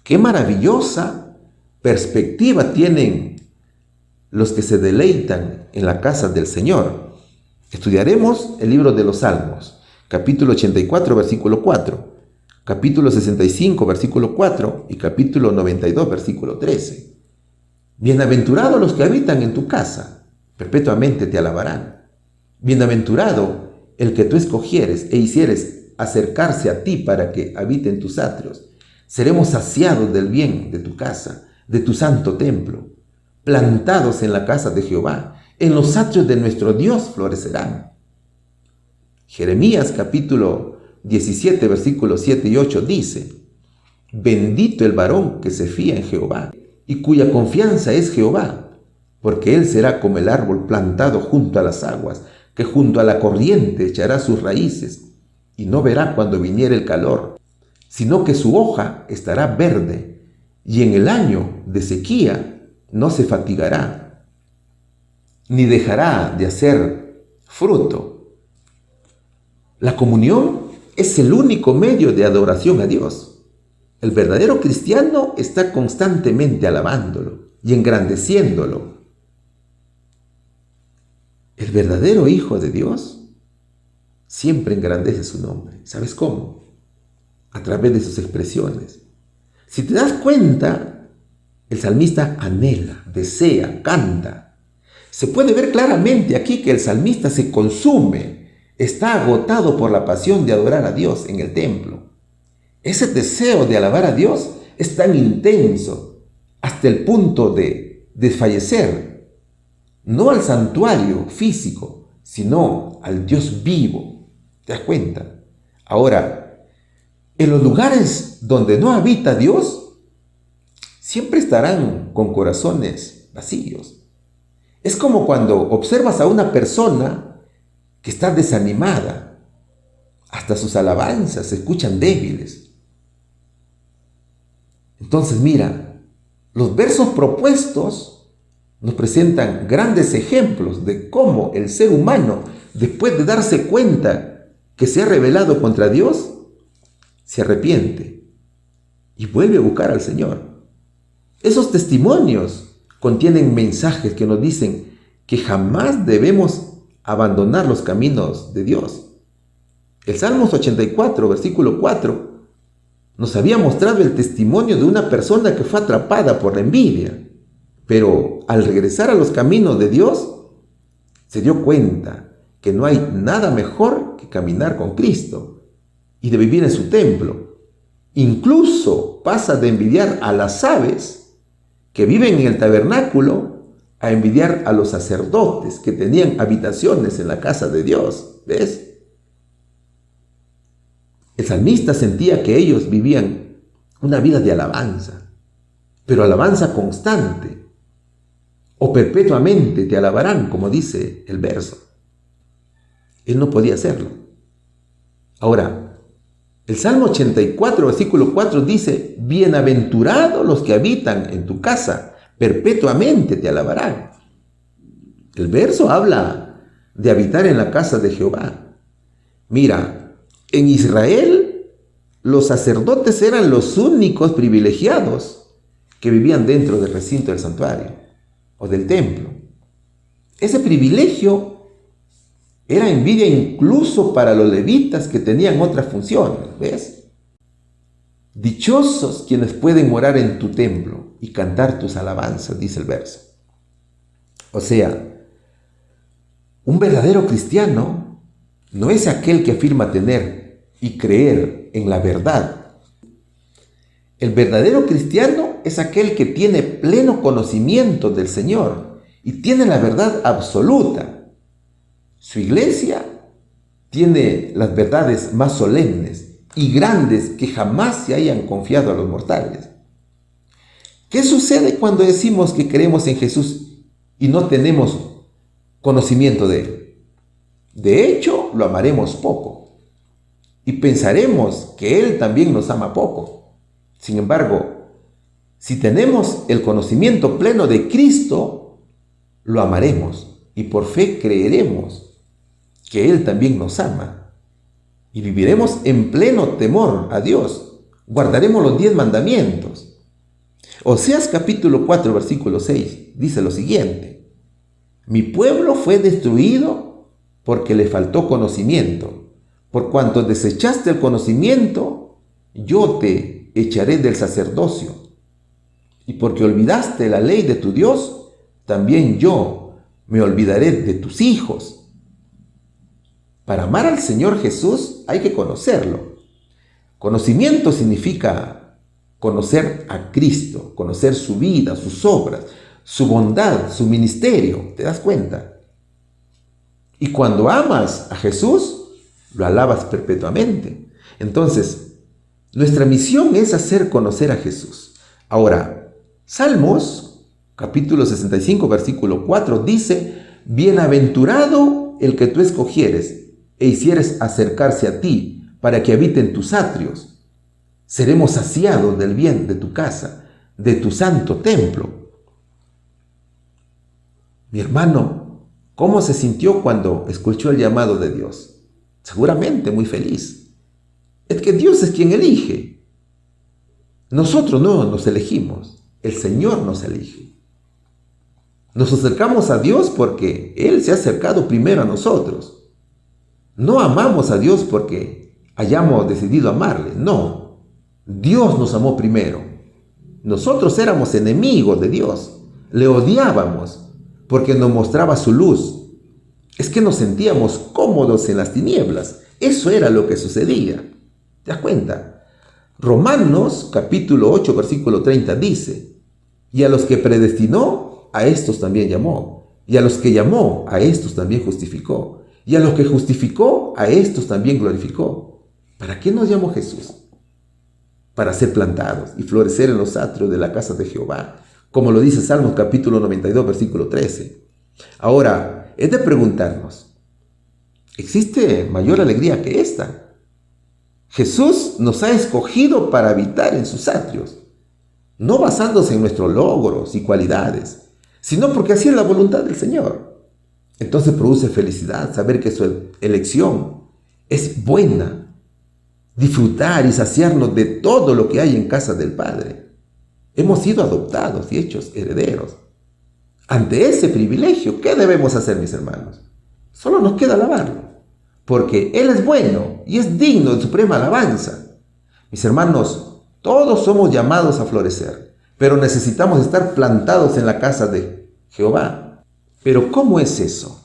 B: ¿Qué maravillosa perspectiva tienen los que se deleitan en la casa del Señor? Estudiaremos el libro de los Salmos, capítulo 84, versículo 4, capítulo 65, versículo 4 y capítulo 92, versículo 13. Bienaventurados los que habitan en tu casa, perpetuamente te alabarán. Bienaventurado el que tú escogieres e hicieres acercarse a ti para que habite en tus atrios. Seremos saciados del bien de tu casa, de tu santo templo. Plantados en la casa de Jehová, en los atrios de nuestro Dios florecerán. Jeremías capítulo 17, versículos 7 y 8 dice: Bendito el varón que se fía en Jehová y cuya confianza es Jehová, porque él será como el árbol plantado junto a las aguas, que junto a la corriente echará sus raíces, y no verá cuando viniere el calor, sino que su hoja estará verde, y en el año de sequía no se fatigará, ni dejará de hacer fruto. La comunión es el único medio de adoración a Dios. El verdadero cristiano está constantemente alabándolo y engrandeciéndolo. El verdadero Hijo de Dios siempre engrandece su nombre. ¿Sabes cómo? A través de sus expresiones. Si te das cuenta, el salmista anhela, desea, canta. Se puede ver claramente aquí que el salmista se consume, está agotado por la pasión de adorar a Dios en el templo. Ese deseo de alabar a Dios es tan intenso hasta el punto de desfallecer. No al santuario físico, sino al Dios vivo. ¿Te das cuenta? Ahora, en los lugares donde no habita Dios, siempre estarán con corazones vacíos. Es como cuando observas a una persona que está desanimada. Hasta sus alabanzas se escuchan débiles. Entonces mira, los versos propuestos nos presentan grandes ejemplos de cómo el ser humano, después de darse cuenta que se ha rebelado contra Dios, se arrepiente y vuelve a buscar al Señor. Esos testimonios contienen mensajes que nos dicen que jamás debemos abandonar los caminos de Dios. El Salmos 84, versículo 4, nos había mostrado el testimonio de una persona que fue atrapada por la envidia. Pero al regresar a los caminos de Dios, se dio cuenta que no hay nada mejor que caminar con Cristo y de vivir en su templo. Incluso pasa de envidiar a las aves que viven en el tabernáculo a envidiar a los sacerdotes que tenían habitaciones en la casa de Dios. ¿Ves? El salmista sentía que ellos vivían una vida de alabanza, pero alabanza constante. O perpetuamente te alabarán, como dice el verso. Él no podía hacerlo. Ahora, el Salmo 84, versículo 4 dice: Bienaventurados los que habitan en tu casa, perpetuamente te alabarán. El verso habla de habitar en la casa de Jehová. Mira, en Israel los sacerdotes eran los únicos privilegiados que vivían dentro del recinto del santuario o del templo. Ese privilegio era envidia incluso para los levitas que tenían otras funciones, ¿ves? Dichosos quienes pueden morar en tu templo y cantar tus alabanzas, dice el verso. O sea, un verdadero cristiano no es aquel que afirma tener y creer en la verdad. El verdadero cristiano es aquel que tiene pleno conocimiento del Señor y tiene la verdad absoluta. Su iglesia tiene las verdades más solemnes y grandes que jamás se hayan confiado a los mortales. ¿Qué sucede cuando decimos que creemos en Jesús y no tenemos conocimiento de Él? De hecho, lo amaremos poco y pensaremos que Él también nos ama poco. Sin embargo, si tenemos el conocimiento pleno de Cristo, lo amaremos y por fe creeremos que Él también nos ama y viviremos en pleno temor a Dios. Guardaremos los 10 mandamientos. Oseas capítulo 4, versículo 6 dice lo siguiente: mi pueblo fue destruido porque le faltó conocimiento. Por cuanto desechaste el conocimiento, yo te echaré del sacerdocio. Y porque olvidaste la ley de tu Dios, también yo me olvidaré de tus hijos. Para amar al Señor Jesús hay que conocerlo. Conocimiento significa conocer a Cristo, conocer su vida, sus obras, su bondad, su ministerio. ¿Te das cuenta? Y cuando amas a Jesús, lo alabas perpetuamente. Entonces, nuestra misión es hacer conocer a Jesús. Ahora, Salmos, capítulo 65, versículo 4, dice: bienaventurado el que tú escogieres e hicieres acercarse a ti para que habite en tus atrios. Seremos saciados del bien de tu casa, de tu santo templo. Mi hermano, ¿cómo se sintió cuando escuchó el llamado de Dios? Seguramente muy feliz. Es que Dios es quien elige. Nosotros no nos elegimos, el Señor nos elige. Nos acercamos a Dios porque Él se ha acercado primero a nosotros. No amamos a Dios porque hayamos decidido amarle, no. Dios nos amó primero. Nosotros éramos enemigos de Dios, le odiábamos porque nos mostraba su luz. Es que nos sentíamos cómodos en las tinieblas. Eso era lo que sucedía. ¿Te das cuenta? Romanos capítulo 8 versículo 30 dice: y a los que predestinó, a estos también llamó, y a los que llamó, a estos también justificó, y a los que justificó, a estos también glorificó. ¿Para qué nos llamó Jesús? Para ser plantados y florecer en los atrios de la casa de Jehová, como lo dice Salmos capítulo 92, versículo 13. Ahora, es de preguntarnos, ¿existe mayor alegría que esta? Jesús nos ha escogido para habitar en sus atrios, no basándose en nuestros logros y cualidades, sino porque así es la voluntad del Señor. Entonces produce felicidad saber que su elección es buena, disfrutar y saciarnos de todo lo que hay en casa del Padre. Hemos sido adoptados y hechos herederos. Ante ese privilegio, ¿qué debemos hacer, mis hermanos? Solo nos queda alabarlo, porque Él es bueno y es digno de suprema alabanza. Mis hermanos, todos somos llamados a florecer, pero necesitamos estar plantados en la casa de Jehová. ¿Pero cómo es eso?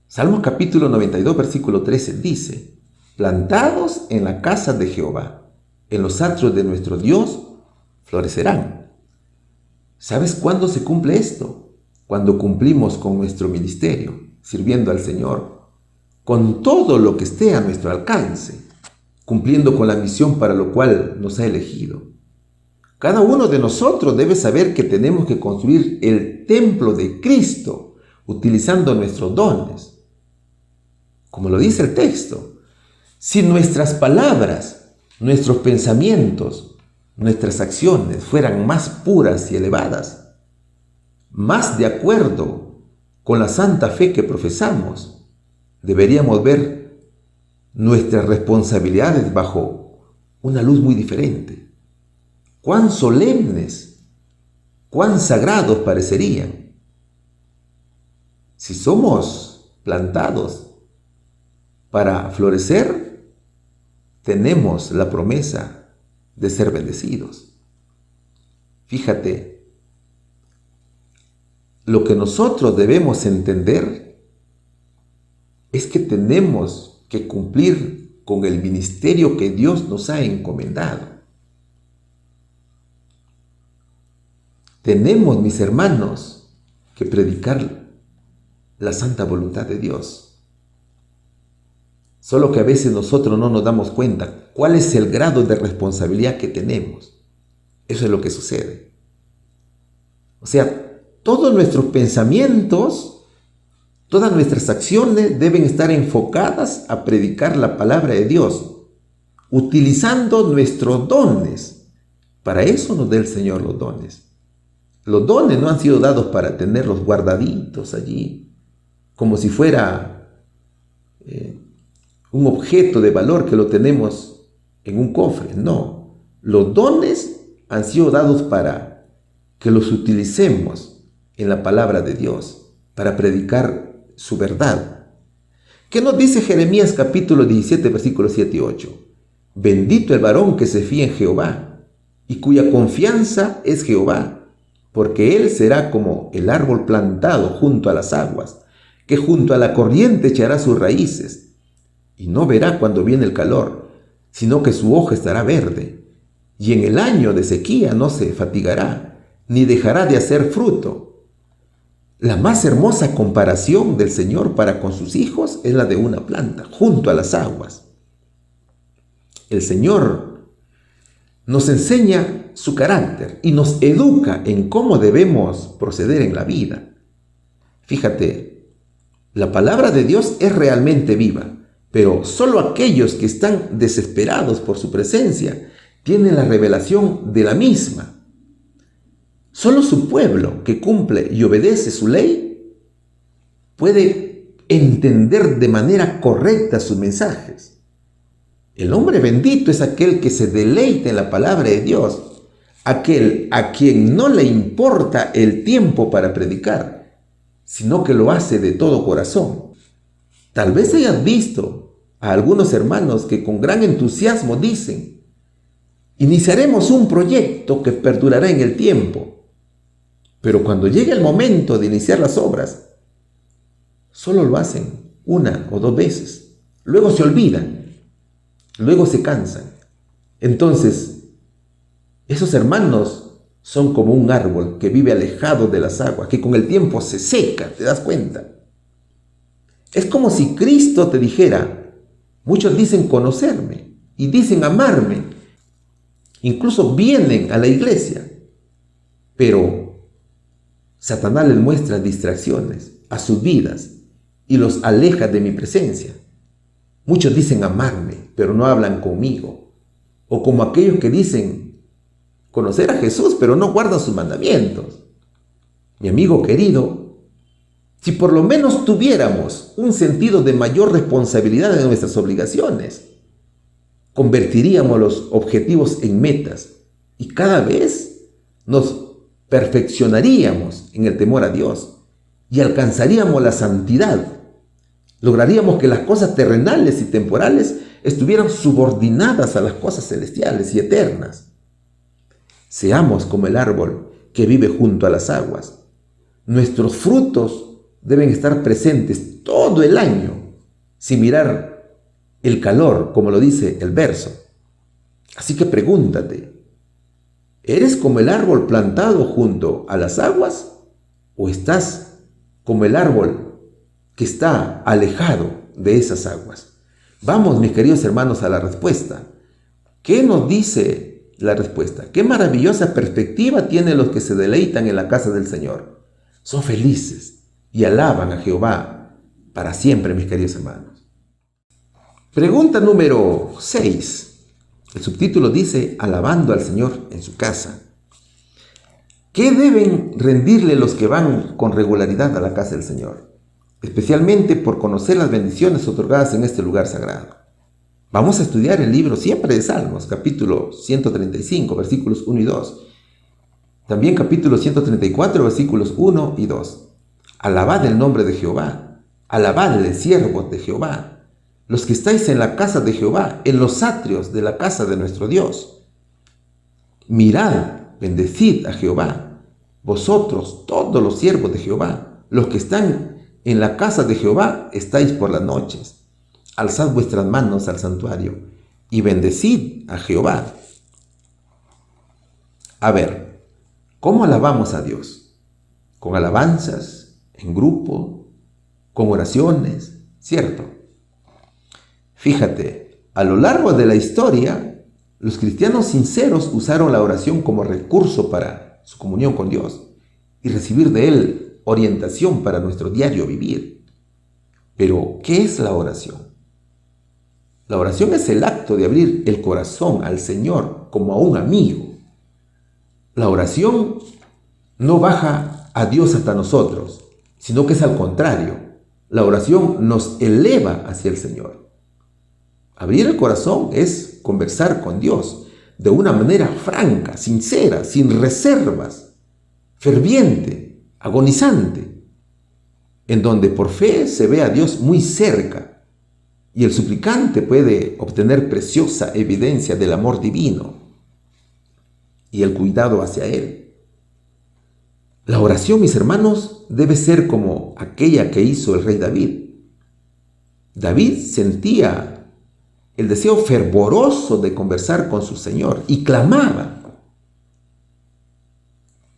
B: Salmo capítulo 92, versículo 13 dice: plantados en la casa de Jehová, en los atrios de nuestro Dios, florecerán. ¿Sabes cuándo se cumple esto? Cuando cumplimos con nuestro ministerio, sirviendo al Señor, con todo lo que esté a nuestro alcance, cumpliendo con la misión para lo cual nos ha elegido. Cada uno de nosotros debe saber que tenemos que construir el templo de Cristo, utilizando nuestros dones. Como lo dice el texto, si nuestras palabras, nuestros pensamientos, nuestras acciones fueran más puras y elevadas, más de acuerdo con la santa fe que profesamos, deberíamos ver nuestras responsabilidades bajo una luz muy diferente. Cuán solemnes, cuán sagrados parecerían. Si somos plantados para florecer, tenemos la promesa de ser bendecidos. Fíjate, lo que nosotros debemos entender es que tenemos que cumplir con el ministerio que Dios nos ha encomendado. Tenemos, mis hermanos, que predicar la santa voluntad de Dios. Solo que a veces nosotros no nos damos cuenta cuál es el grado de responsabilidad que tenemos. Eso es lo que sucede. O sea, todos nuestros pensamientos, todas nuestras acciones deben estar enfocadas a predicar la palabra de Dios, utilizando nuestros dones. Para eso nos da el Señor los dones. Los dones no han sido dados para tenerlos guardaditos allí, como si fuera un objeto de valor que lo tenemos en un cofre. No, los dones han sido dados para que los utilicemos en la palabra de Dios, para predicar su verdad. ¿Qué nos dice Jeremías capítulo 17, versículos 7 y 8? Bendito el varón que se fía en Jehová y cuya confianza es Jehová, porque él será como el árbol plantado junto a las aguas, que junto a la corriente echará sus raíces, y no verá cuando viene el calor, sino que su hoja estará verde, y en el año de sequía no se fatigará, ni dejará de hacer fruto. La más hermosa comparación del Señor para con sus hijos es la de una planta, junto a las aguas. El Señor nos enseña su carácter y nos educa en cómo debemos proceder en la vida. Fíjate, la palabra de Dios es realmente viva, pero solo aquellos que están desesperados por su presencia tienen la revelación de la misma. Solo su pueblo que cumple y obedece su ley puede entender de manera correcta sus mensajes. El hombre bendito es aquel que se deleita en la palabra de Dios, aquel a quien no le importa el tiempo para predicar, sino que lo hace de todo corazón. Tal vez hayas visto a algunos hermanos que con gran entusiasmo dicen: iniciaremos un proyecto que perdurará en el tiempo. Pero cuando llegue el momento de iniciar las obras, solo lo hacen una o dos veces. Luego se olvidan. Luego se cansan. Entonces, esos hermanos son como un árbol que vive alejado de las aguas, que con el tiempo se seca, ¿te das cuenta? Es como si Cristo te dijera: muchos dicen conocerme y dicen amarme, incluso vienen a la iglesia, pero Satanás les muestra distracciones a sus vidas y los aleja de mi presencia. Muchos dicen amarme, pero no hablan conmigo. O como aquellos que dicen conocer a Jesús, pero no guardan sus mandamientos. Mi amigo querido, si por lo menos tuviéramos un sentido de mayor responsabilidad de nuestras obligaciones, convertiríamos los objetivos en metas y cada vez nos perfeccionaríamos en el temor a Dios y alcanzaríamos la santidad. Lograríamos que las cosas terrenales y temporales estuvieran subordinadas a las cosas celestiales y eternas. Seamos como el árbol que vive junto a las aguas. Nuestros frutos deben estar presentes todo el año, sin mirar el calor, como lo dice el verso. Así que pregúntate, ¿eres como el árbol plantado junto a las aguas o estás como el árbol que está alejado de esas aguas? Vamos, mis queridos hermanos, a la respuesta. ¿Qué nos dice la respuesta? Qué maravillosa perspectiva tienen los que se deleitan en la casa del Señor. Son felices y alaban a Jehová para siempre, mis queridos hermanos. Pregunta número 6. El subtítulo dice: alabando al Señor en su casa. ¿Qué deben rendirle los que van con regularidad a la casa del Señor? Especialmente por conocer las bendiciones otorgadas en este lugar sagrado. Vamos a estudiar el libro siempre de Salmos, capítulo 135, versículos 1 y 2. También capítulo 134, versículos 1 y 2. Alabad el nombre de Jehová, alabadle, siervos de Jehová, los que estáis en la casa de Jehová, en los atrios de la casa de nuestro Dios. Mirad, bendecid a Jehová, vosotros, todos los siervos de Jehová, los que están en la casa de Jehová estáis por las noches. Alzad vuestras manos al santuario y bendecid a Jehová. A ver, ¿cómo alabamos a Dios? Con alabanzas, en grupo, con oraciones, ¿cierto? Fíjate, a lo largo de la historia, los cristianos sinceros usaron la oración como recurso para su comunión con Dios y recibir de Él orientación para nuestro diario vivir. Pero, ¿qué es la oración? La oración es el acto de abrir el corazón al Señor como a un amigo. La oración no baja a Dios hasta nosotros, sino que es al contrario. La oración nos eleva hacia el Señor. Abrir el corazón es conversar con Dios de una manera franca, sincera, sin reservas, ferviente, agonizante, en donde por fe se ve a Dios muy cerca y el suplicante puede obtener preciosa evidencia del amor divino y el cuidado hacia Él. La oración, mis hermanos, debe ser como aquella que hizo el rey David. David sentía el deseo fervoroso de conversar con su Señor y clamaba: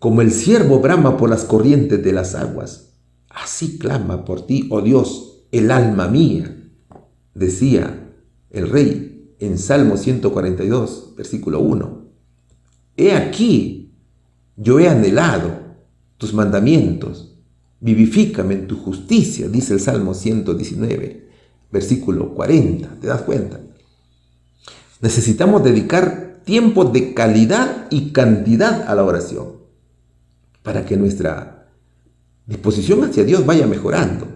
B: como el ciervo brama por las corrientes de las aguas, así clama por ti, oh Dios, el alma mía, decía el rey en Salmo 142, versículo 1. He aquí, yo he anhelado tus mandamientos, vivifícame en tu justicia, dice el Salmo 119, versículo 40. ¿Te das cuenta? Necesitamos dedicar tiempo de calidad y cantidad a la oración para que nuestra disposición hacia Dios vaya mejorando.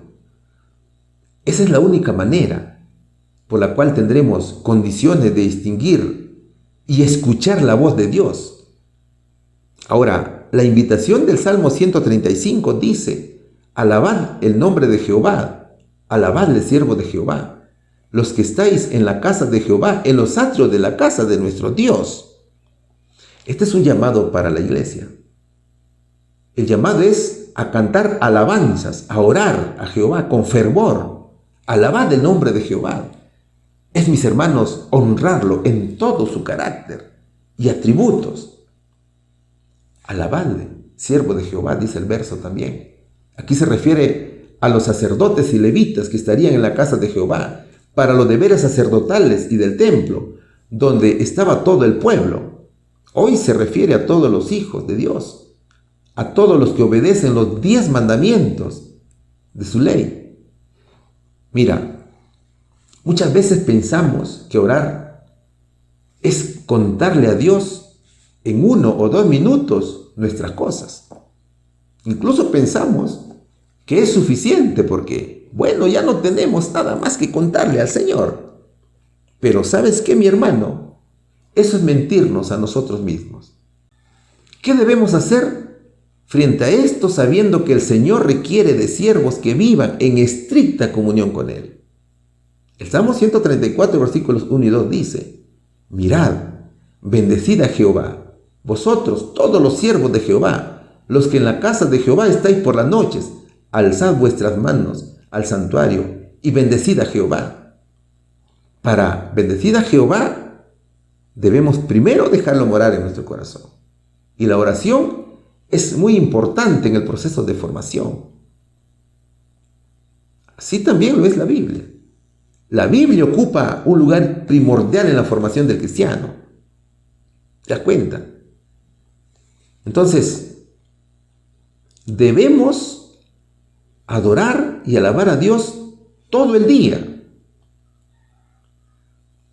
B: Esa es la única manera por la cual tendremos condiciones de distinguir y escuchar la voz de Dios. Ahora, la invitación del Salmo 135 dice: alabad el nombre de Jehová, alabadle, siervo de Jehová, los que estáis en la casa de Jehová, en los atrios de la casa de nuestro Dios. Este es un llamado para la iglesia. El llamado es a cantar alabanzas, a orar a Jehová con fervor. Alabad el nombre de Jehová. Es, mis hermanos, honrarlo en todo su carácter y atributos. Alabadle, siervo de Jehová, dice el verso también. Aquí se refiere a los sacerdotes y levitas que estarían en la casa de Jehová para los deberes sacerdotales y del templo, donde estaba todo el pueblo. Hoy se refiere a todos los hijos de Dios, a todos los que obedecen los 10 mandamientos de su ley. Mira, muchas veces pensamos que orar es contarle a Dios en 1 o 2 minutos nuestras cosas. Incluso pensamos que es suficiente porque, bueno, ya no tenemos nada más que contarle al Señor. Pero ¿sabes qué, mi hermano? Eso es mentirnos a nosotros mismos. ¿Qué debemos hacer frente a esto, sabiendo que el Señor requiere de siervos que vivan en estricta comunión con Él? El Salmo 134, versículos 1 y 2 dice: mirad, bendecid a Jehová, vosotros todos los siervos de Jehová, los que en la casa de Jehová estáis por las noches, alzad vuestras manos al santuario y bendecid a Jehová. Para bendecir a Jehová debemos primero dejarlo morar en nuestro corazón. Y la oración es muy importante en el proceso de formación. Así también lo es la Biblia. La Biblia ocupa un lugar primordial en la formación del cristiano. ¿Te das cuenta? Entonces, debemos adorar y alabar a Dios todo el día,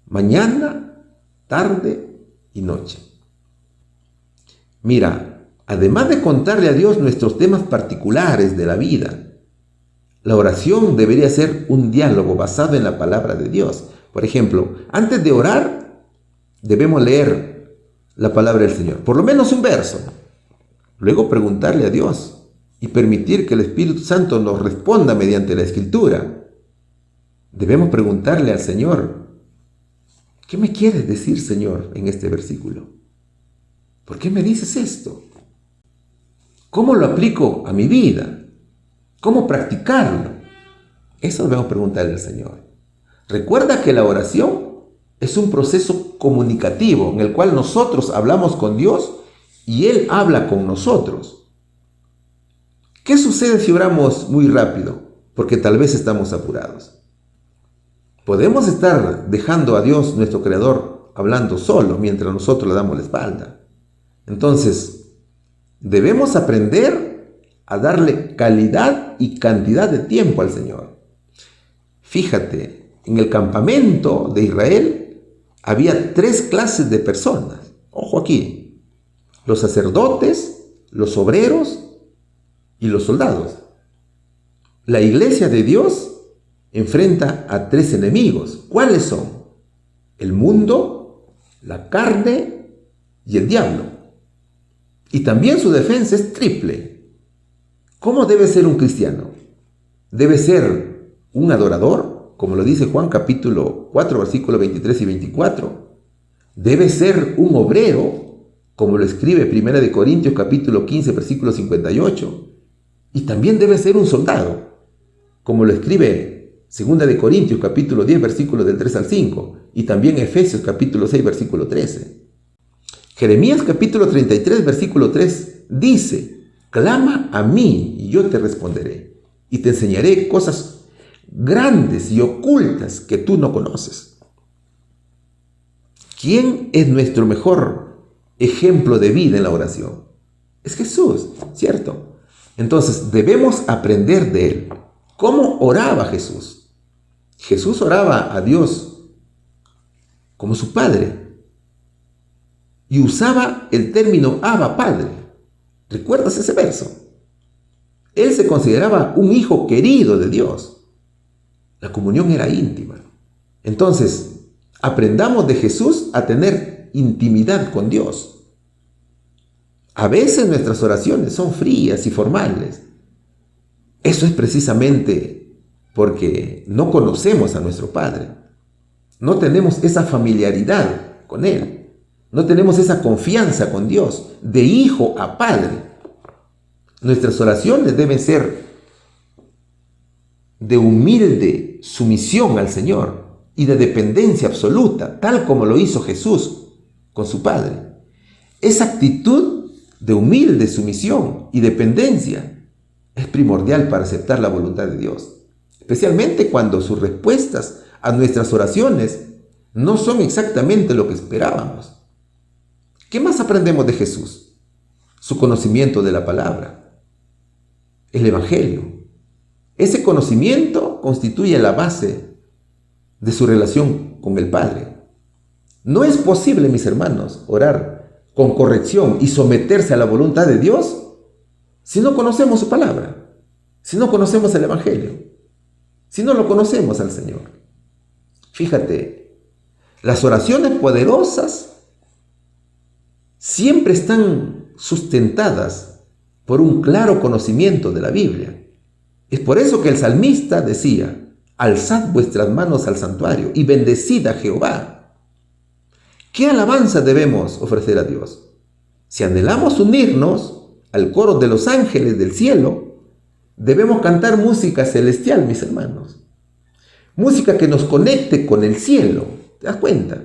B: mañana, tarde y noche. Mira, además de contarle a Dios nuestros temas particulares de la vida, la oración debería ser un diálogo basado en la palabra de Dios. Por ejemplo, antes de orar, debemos leer la palabra del Señor, por lo menos un verso. Luego preguntarle a Dios y permitir que el Espíritu Santo nos responda mediante la Escritura. Debemos preguntarle al Señor: ¿qué me quieres decir, Señor, en este versículo? ¿Por qué me dices esto? ¿Cómo lo aplico a mi vida? ¿Cómo practicarlo? Eso debemos preguntarle al Señor. Recuerda que la oración es un proceso comunicativo en el cual nosotros hablamos con Dios y Él habla con nosotros. ¿Qué sucede si oramos muy rápido? Porque tal vez estamos apurados. Podemos estar dejando a Dios, nuestro Creador, hablando solo mientras nosotros le damos la espalda. Entonces, debemos aprender a darle calidad y cantidad de tiempo al Señor. Fíjate, en el campamento de Israel había 3 clases de personas. Ojo aquí, los sacerdotes, los obreros y los soldados. La iglesia de Dios enfrenta a 3 enemigos. ¿Cuáles son? El mundo, la carne y el diablo. Y también su defensa es triple. ¿Cómo debe ser un cristiano? Debe ser un adorador, como lo dice Juan capítulo 4, versículos 23 y 24. Debe ser un obrero, como lo escribe 1 Corintios capítulo 15, versículo 58. Y también debe ser un soldado, como lo escribe 2 Corintios capítulo 10, versículos del 3 al 5. Y también Efesios capítulo 6, versículo 13. Jeremías capítulo 33, versículo 3 dice: clama a mí y yo te responderé, y te enseñaré cosas grandes y ocultas que tú no conoces. ¿Quién es nuestro mejor ejemplo de vida en la oración? Es Jesús, ¿cierto? Entonces debemos aprender de Él. ¿Cómo oraba Jesús? Jesús oraba a Dios como su Padre y usaba el término Abba Padre. ¿Recuerdas ese verso? Él se consideraba un hijo querido de Dios. La comunión era íntima. Entonces, aprendamos de Jesús a tener intimidad con Dios. A veces nuestras oraciones son frías y formales. Eso es precisamente porque no conocemos a nuestro Padre. No tenemos esa familiaridad con Él. No tenemos esa confianza con Dios, de hijo a padre. Nuestras oraciones deben ser de humilde sumisión al Señor y de dependencia absoluta, tal como lo hizo Jesús con su Padre. Esa actitud de humilde sumisión y dependencia es primordial para aceptar la voluntad de Dios, especialmente cuando sus respuestas a nuestras oraciones no son exactamente lo que esperábamos. ¿Qué más aprendemos de Jesús? Su conocimiento de la palabra, el Evangelio. Ese conocimiento constituye la base de su relación con el Padre. No es posible, mis hermanos, orar con corrección y someterse a la voluntad de Dios si no conocemos su palabra, si no conocemos el Evangelio, si no lo conocemos al Señor. Fíjate, las oraciones poderosas siempre están sustentadas por un claro conocimiento de la Biblia. Es por eso que el salmista decía: alzad vuestras manos al santuario y bendecid a Jehová. ¿Qué alabanza debemos ofrecer a Dios? Si anhelamos unirnos al coro de los ángeles del cielo, debemos cantar música celestial, mis hermanos. Música que nos conecte con el cielo. ¿Te das cuenta?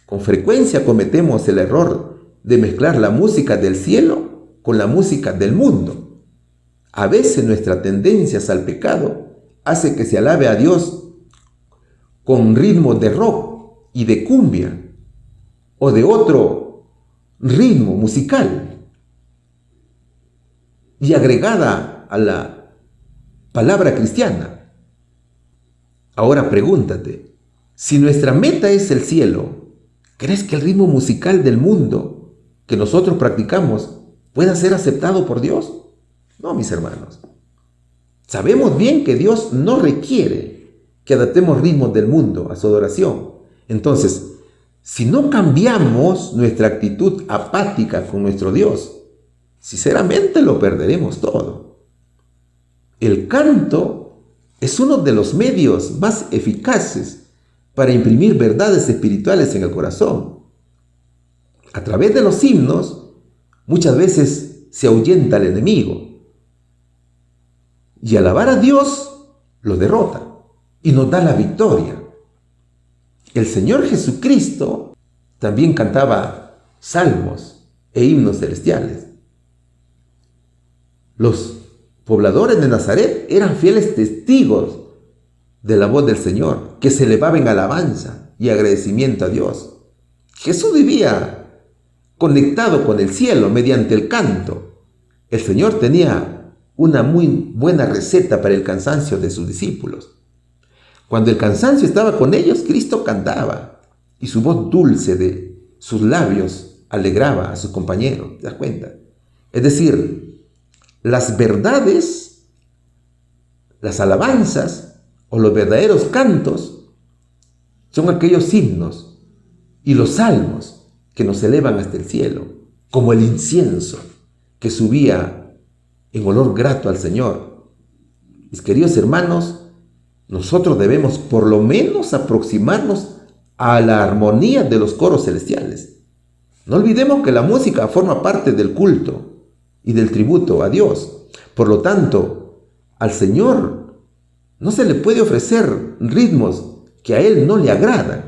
B: Con frecuencia cometemos el error de mezclar la música del cielo con la música del mundo. A veces nuestra tendencia al pecado hace que se alabe a Dios con ritmos de rock y de cumbia o de otro ritmo musical y agregada a la palabra cristiana. Ahora pregúntate, si nuestra meta es el cielo, ¿crees que el ritmo musical del mundo que nosotros practicamos pueda ser aceptado por Dios? No, mis hermanos. Sabemos bien que Dios no requiere que adaptemos ritmos del mundo a su adoración. Entonces, si no cambiamos nuestra actitud apática con nuestro Dios, sinceramente lo perderemos todo. El canto es uno de los medios más eficaces para imprimir verdades espirituales en el corazón. A través de los himnos, muchas veces se ahuyenta al enemigo. Y alabar a Dios lo derrota y nos da la victoria. El Señor Jesucristo también cantaba salmos e himnos celestiales. Los pobladores de Nazaret eran fieles testigos de la voz del Señor, que se elevaba en alabanza y agradecimiento a Dios. Jesús vivía conectado con el cielo mediante el canto. El Señor tenía una muy buena receta para el cansancio de sus discípulos. Cuando el cansancio estaba con ellos, Cristo cantaba y su voz dulce de sus labios alegraba a sus compañeros. ¿Te das cuenta? Es decir, las verdades, las alabanzas o los verdaderos cantos son aquellos himnos y los salmos que nos elevan hasta el cielo, como el incienso que subía en olor grato al Señor. Mis queridos hermanos, nosotros debemos por lo menos aproximarnos a la armonía de los coros celestiales. No olvidemos que la música forma parte del culto y del tributo a Dios. Por lo tanto, al Señor no se le puede ofrecer ritmos que a Él no le agradan.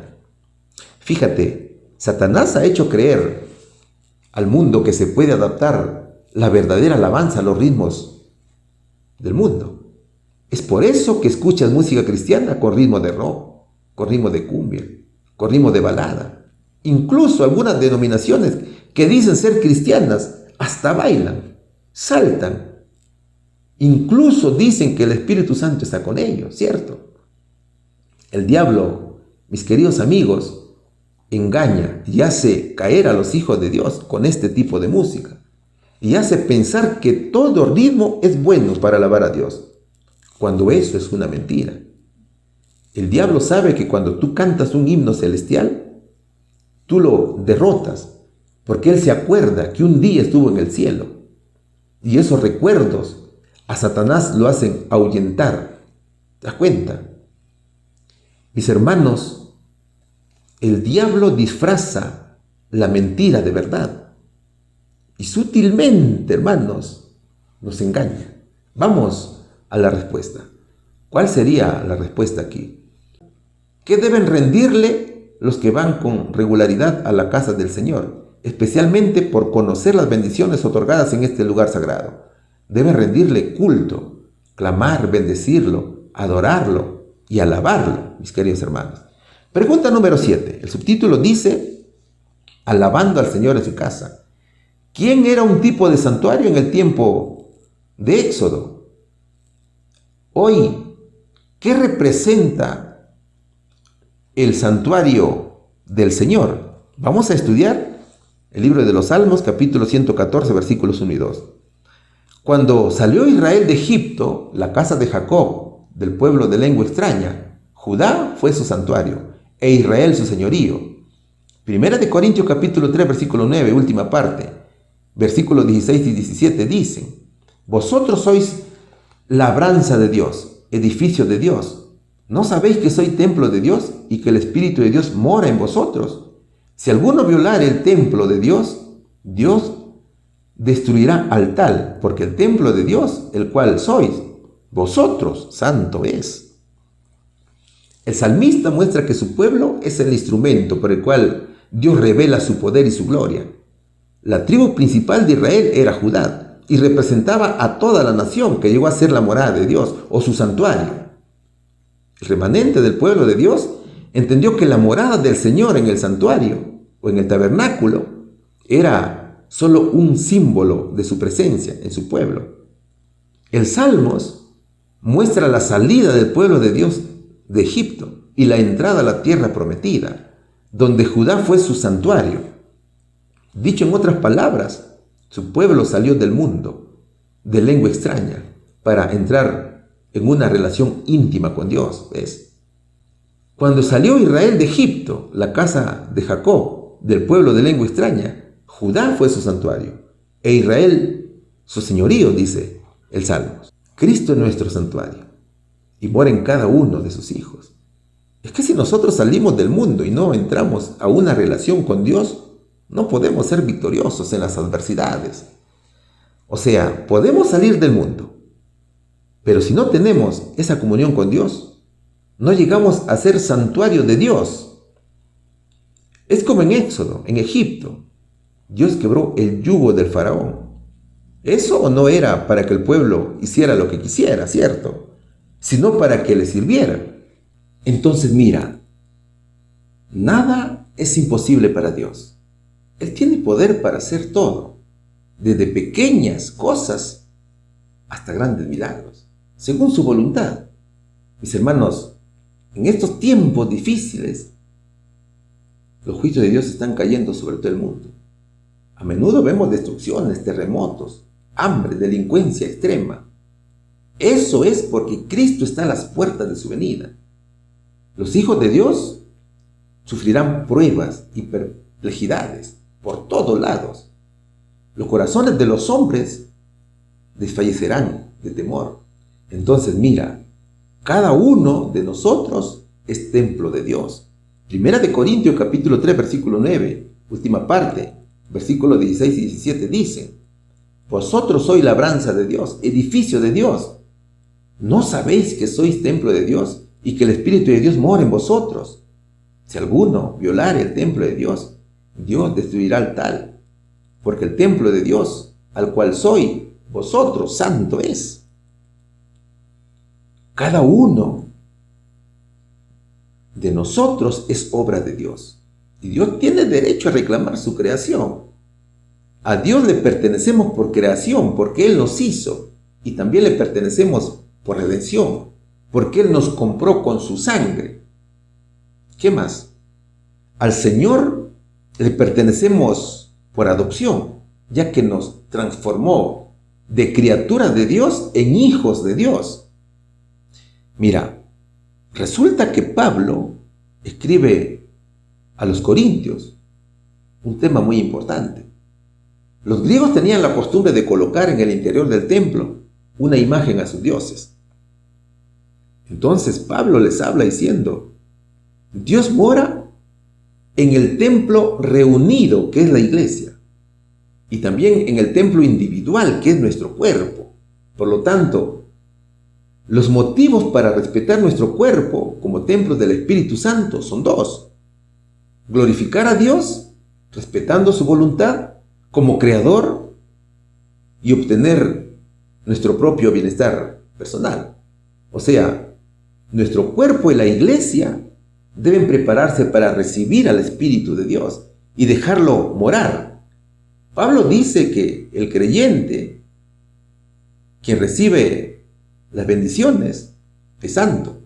B: Fíjate, Satanás ha hecho creer al mundo que se puede adaptar la verdadera alabanza a los ritmos del mundo. Es por eso que escuchas música cristiana con ritmo de rock, con ritmo de cumbia, con ritmo de balada. Incluso algunas denominaciones que dicen ser cristianas hasta bailan, saltan. Incluso dicen que el Espíritu Santo está con ellos, ¿cierto? El diablo, mis queridos amigos, engaña y hace caer a los hijos de Dios con este tipo de música. Y hace pensar que todo ritmo es bueno para alabar a Dios, cuando eso es una mentira. El diablo sabe que cuando tú cantas un himno celestial, tú lo derrotas, porque él se acuerda que un día estuvo en el cielo. Y esos recuerdos a Satanás lo hacen ahuyentar. ¿Te das cuenta? Mis hermanos, el diablo disfraza la mentira de verdad. Y sutilmente, hermanos, nos engaña. Vamos a la respuesta. ¿Cuál sería la respuesta aquí? ¿Qué deben rendirle los que van con regularidad a la casa del Señor? Especialmente por conocer las bendiciones otorgadas en este lugar sagrado. Deben rendirle culto, clamar, bendecirlo, adorarlo y alabarlo, mis queridos hermanos. Pregunta número 7. El subtítulo dice, alabando al Señor en su casa. ¿Quién era un tipo de santuario en el tiempo de Éxodo? Hoy, ¿qué representa el santuario del Señor? Vamos a estudiar el libro de los Salmos, capítulo 114, versículos 1 y 2. Cuando salió Israel de Egipto, la casa de Jacob, del pueblo de lengua extraña, Judá fue su santuario e Israel su señorío. Primera de Corintios, capítulo 3, versículo 9, última parte. Versículos 16 y 17 dicen, vosotros sois labranza de Dios, edificio de Dios. ¿No sabéis que soy templo de Dios y que el Espíritu de Dios mora en vosotros? Si alguno violare el templo de Dios, Dios destruirá al tal, porque el templo de Dios, el cual sois, vosotros, santo es. El salmista muestra que su pueblo es el instrumento por el cual Dios revela su poder y su gloria. La tribu principal de Israel era Judá y representaba a toda la nación que llegó a ser la morada de Dios o su santuario. El remanente del pueblo de Dios entendió que la morada del Señor en el santuario o en el tabernáculo era solo un símbolo de su presencia en su pueblo. El Salmos muestra la salida del pueblo de Dios de Egipto y la entrada a la tierra prometida, donde Judá fue su santuario. Dicho en otras palabras, su pueblo salió del mundo, de lengua extraña, para entrar en una relación íntima con Dios. ¿Ves? Cuando salió Israel de Egipto, la casa de Jacob, del pueblo de lengua extraña, Judá fue su santuario, e Israel su señorío, dice el Salmo. Cristo es nuestro santuario, y mora en cada uno de sus hijos. Es que si nosotros salimos del mundo y no entramos a una relación con Dios, no podemos ser victoriosos en las adversidades. O sea, podemos salir del mundo, pero si no tenemos esa comunión con Dios, no llegamos a ser santuario de Dios. Es como en Éxodo, en Egipto. Dios quebró el yugo del faraón. Eso no era para que el pueblo hiciera lo que quisiera, ¿cierto? Sino para que le sirviera. Entonces mira, nada es imposible para Dios. Él tiene poder para hacer todo, desde pequeñas cosas hasta grandes milagros, según su voluntad. Mis hermanos, en estos tiempos difíciles, los juicios de Dios están cayendo sobre todo el mundo. A menudo vemos destrucciones, terremotos, hambre, delincuencia extrema. Eso es porque Cristo está a las puertas de su venida. Los hijos de Dios sufrirán pruebas y perplejidades por todos lados. Los corazones de los hombres desfallecerán de temor. Entonces mira, cada uno de nosotros es templo de Dios. Primera de Corintios capítulo 3 versículo 9, última parte, versículos 16 y 17 dice: vosotros sois labranza de Dios, edificio de Dios. ¿No sabéis que sois templo de Dios y que el Espíritu de Dios mora en vosotros? Si alguno violare el templo de Dios, Dios destruirá al tal, porque el templo de Dios, al cual sois vosotros, santo es. Cada uno de nosotros es obra de Dios, y Dios tiene derecho a reclamar su creación. A Dios le pertenecemos por creación, porque Él nos hizo, y también le pertenecemos por redención, porque Él nos compró con su sangre. ¿Qué más? Al Señor le pertenecemos por adopción, ya que nos transformó de criaturas de Dios en hijos de Dios. Mira, resulta que Pablo escribe a los Corintios un tema muy importante. Los griegos tenían la costumbre de colocar en el interior del templo una imagen a sus dioses. Entonces Pablo les habla diciendo: Dios mora en el templo reunido, que es la iglesia, y también en el templo individual, que es nuestro cuerpo. Por lo tanto, los motivos para respetar nuestro cuerpo como templo del Espíritu Santo son dos: glorificar a Dios, respetando su voluntad como creador, y obtener nuestro propio bienestar personal. O sea, nuestro cuerpo y la iglesia deben prepararse para recibir al Espíritu de Dios y dejarlo morar. Pablo dice que el creyente, quien recibe las bendiciones, es santo.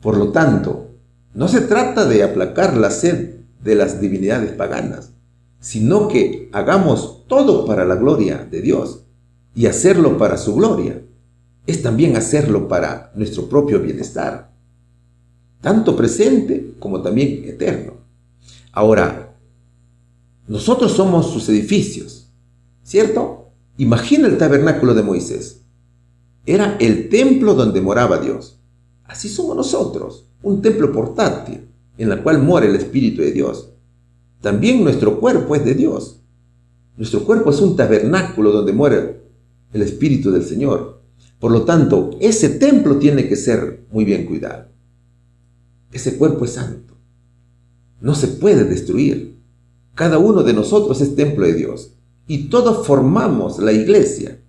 B: Por lo tanto, no se trata de aplacar la sed de las divinidades paganas, sino que hagamos todo para la gloria de Dios, y hacerlo para su gloria es también hacerlo para nuestro propio bienestar, tanto presente como también eterno. Ahora, nosotros somos sus edificios, ¿cierto? Imagina el tabernáculo de Moisés. Era el templo donde moraba Dios. Así somos nosotros, un templo portátil en el cual mora el Espíritu de Dios. También nuestro cuerpo es de Dios. Nuestro cuerpo es un tabernáculo donde mora el Espíritu del Señor. Por lo tanto, ese templo tiene que ser muy bien cuidado. Ese cuerpo es santo. No se puede destruir. Cada uno de nosotros es templo de Dios. Y todos formamos la iglesia.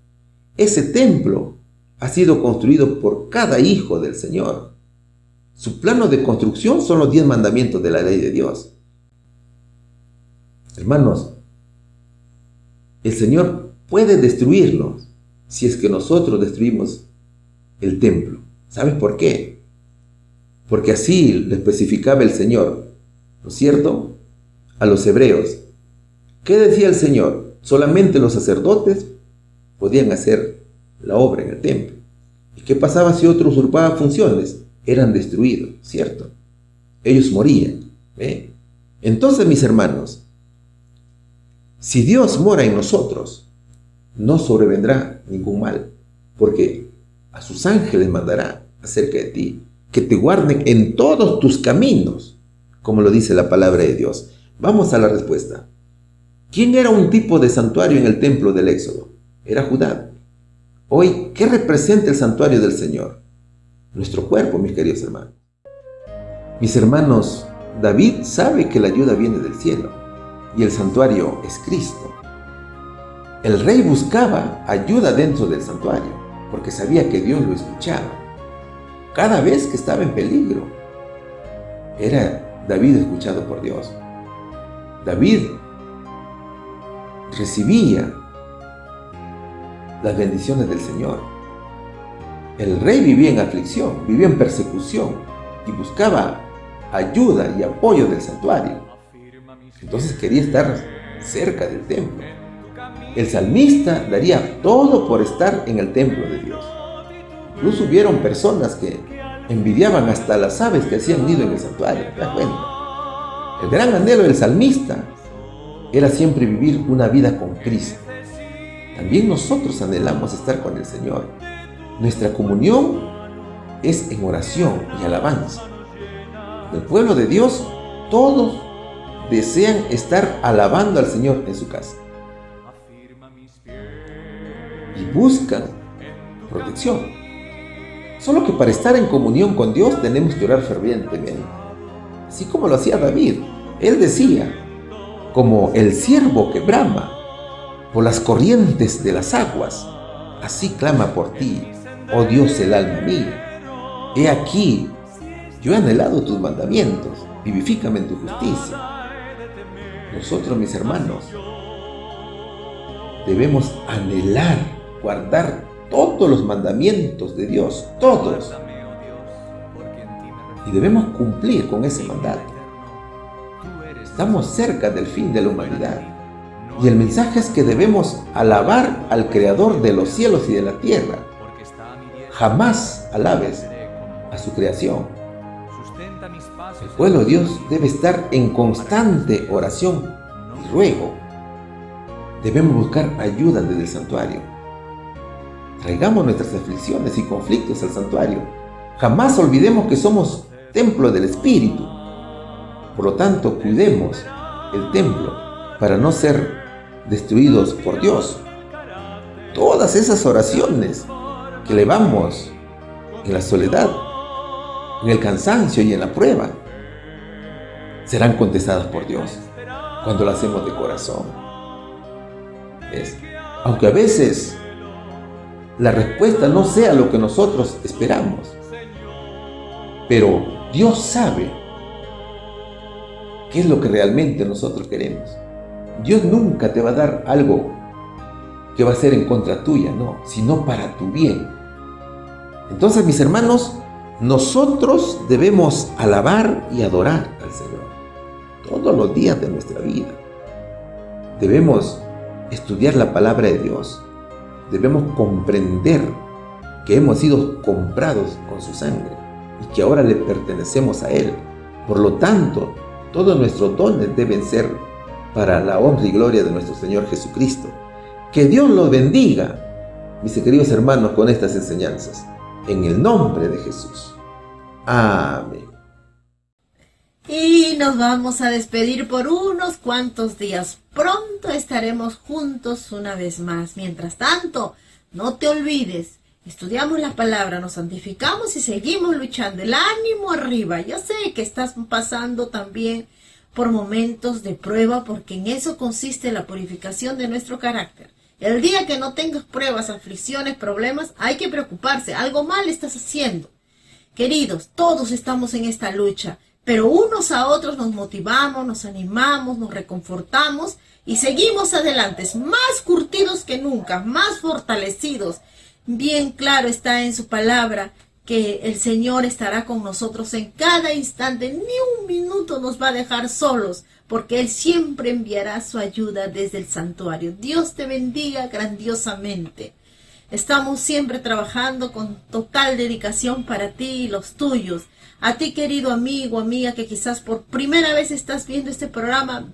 B: Ese templo ha sido construido por cada hijo del Señor. Su plano de construcción son los 10 mandamientos de la ley de Dios. Hermanos, el Señor puede destruirnos si es que nosotros destruimos el templo. ¿Sabes por qué? Porque así lo especificaba el Señor, ¿no es cierto?, a los hebreos. ¿Qué decía el Señor? Solamente los sacerdotes podían hacer la obra en el templo. ¿Y qué pasaba si otro usurpaba funciones? Eran destruidos, ¿cierto? Ellos morían. Entonces, mis hermanos, si Dios mora en nosotros, no sobrevendrá ningún mal, porque a sus ángeles mandará acerca de ti, que te guarden en todos tus caminos, como lo dice la palabra de Dios. Vamos a la respuesta. ¿Quién era un tipo de santuario en el templo del Éxodo? Era Judá. Hoy, ¿qué representa el santuario del Señor? Nuestro cuerpo, mis queridos hermanos. Mis hermanos, David sabe que la ayuda viene del cielo, y el santuario es Cristo. El rey buscaba ayuda dentro del santuario, porque sabía que Dios lo escuchaba cada vez que estaba en peligro. Era David escuchado por Dios. David recibía las bendiciones del Señor. El rey vivía en aflicción, vivía en persecución y buscaba ayuda y apoyo del santuario. Entonces quería estar cerca del templo. El salmista daría todo por estar en el templo de Dios. Incluso hubieron personas que envidiaban hasta las aves que hacían nido en el santuario. ¿Te das cuenta? El gran anhelo del salmista era siempre vivir una vida con Cristo. También nosotros anhelamos estar con el Señor. Nuestra comunión es en oración y alabanza. El pueblo de Dios, todos desean estar alabando al Señor en su casa. Y buscan protección. Solo que para estar en comunión con Dios tenemos que orar fervientemente. Así como lo hacía David. Él decía, como el ciervo que brama por las corrientes de las aguas, así clama por ti, oh Dios, el alma mía. He aquí, yo he anhelado tus mandamientos, vivifícame en tu justicia. Nosotros, mis hermanos, debemos anhelar, guardar todos los mandamientos de Dios, todos. Y debemos cumplir con ese mandato. Estamos cerca del fin de la humanidad. Y el mensaje es que debemos alabar al Creador de los cielos y de la tierra. Jamás alabes a su creación. El pueblo de Dios debe estar en constante oración y ruego. Debemos buscar ayuda desde el santuario. Traigamos nuestras aflicciones y conflictos al santuario. Jamás olvidemos que somos templo del Espíritu. Por lo tanto, cuidemos el templo para no ser destruidos por Dios. Todas esas oraciones que elevamos en la soledad, en el cansancio y en la prueba, serán contestadas por Dios cuando las hacemos de corazón. Aunque a veces la respuesta no sea lo que nosotros esperamos, pero Dios sabe qué es lo que realmente nosotros queremos. Dios nunca te va a dar algo que va a ser en contra tuya, no, sino para tu bien. Entonces, mis hermanos, nosotros debemos alabar y adorar al Señor todos los días de nuestra vida. Debemos estudiar la palabra de Dios. Debemos comprender que hemos sido comprados con su sangre y que ahora le pertenecemos a Él. Por lo tanto, todos nuestros dones deben ser para la honra y gloria de nuestro Señor Jesucristo. Que Dios los bendiga, mis queridos hermanos, con estas enseñanzas. En el nombre de Jesús. Amén.
A: Y nos vamos a despedir por unos cuantos días. Pronto estaremos juntos una vez más. Mientras tanto, no te olvides, estudiamos la palabra, nos santificamos y seguimos luchando. El ánimo arriba. Yo sé que estás pasando también por momentos de prueba, porque en eso consiste la purificación de nuestro carácter. El día que no tengas pruebas, aflicciones, problemas, hay que preocuparse. Algo mal estás haciendo. Queridos, todos estamos en esta lucha, pero unos a otros nos motivamos, nos animamos, nos reconfortamos y seguimos adelante, más curtidos que nunca, más fortalecidos. Bien claro está en su palabra que el Señor estará con nosotros en cada instante, ni un minuto nos va a dejar solos, porque Él siempre enviará su ayuda desde el santuario. Dios te bendiga grandiosamente. Estamos siempre trabajando con total dedicación para ti y los tuyos. A ti, querido amigo, amiga, que quizás por primera vez estás viendo este programa,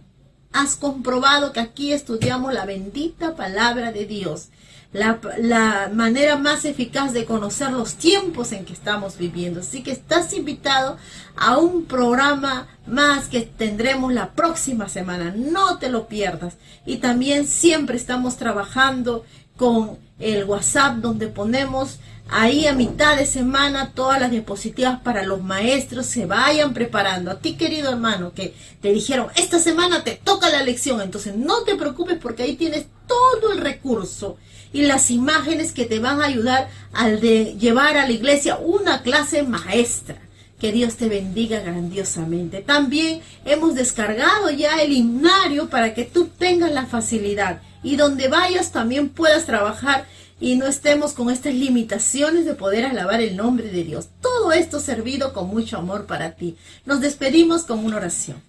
A: has comprobado que aquí estudiamos la bendita palabra de Dios. La manera más eficaz de conocer los tiempos en que estamos viviendo. Así que estás invitado a un programa más que tendremos la próxima semana. No te lo pierdas. Y también siempre estamos trabajando con el WhatsApp, donde ponemos ahí a mitad de semana todas las diapositivas para los maestros se vayan preparando. A ti, querido hermano, que te dijeron, esta semana te toca la lección, entonces no te preocupes porque ahí tienes todo el recurso y las imágenes que te van a ayudar al de llevar a la iglesia una clase maestra. Que Dios te bendiga grandiosamente. También hemos descargado ya el himnario para que tú tengas la facilidad y donde vayas también puedas trabajar y no estemos con estas limitaciones de poder alabar el nombre de Dios. Todo esto servido con mucho amor para ti. Nos despedimos con una oración.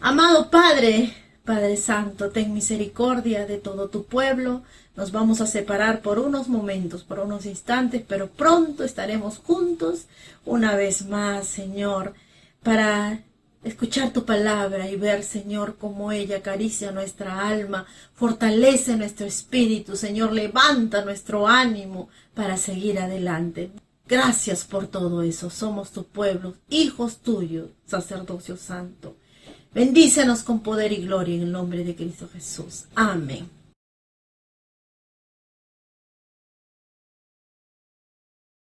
A: Amado Padre, Padre Santo, ten misericordia de todo tu pueblo. Nos vamos a separar por unos momentos, por unos instantes, pero pronto estaremos juntos una vez más, Señor, para escuchar tu palabra y ver, Señor, cómo ella acaricia nuestra alma, fortalece nuestro espíritu, Señor, levanta nuestro ánimo para seguir adelante. Gracias por todo eso. Somos tu pueblo, hijos tuyos, sacerdocio santo. Bendícenos con poder y gloria en el nombre de Cristo Jesús. Amén.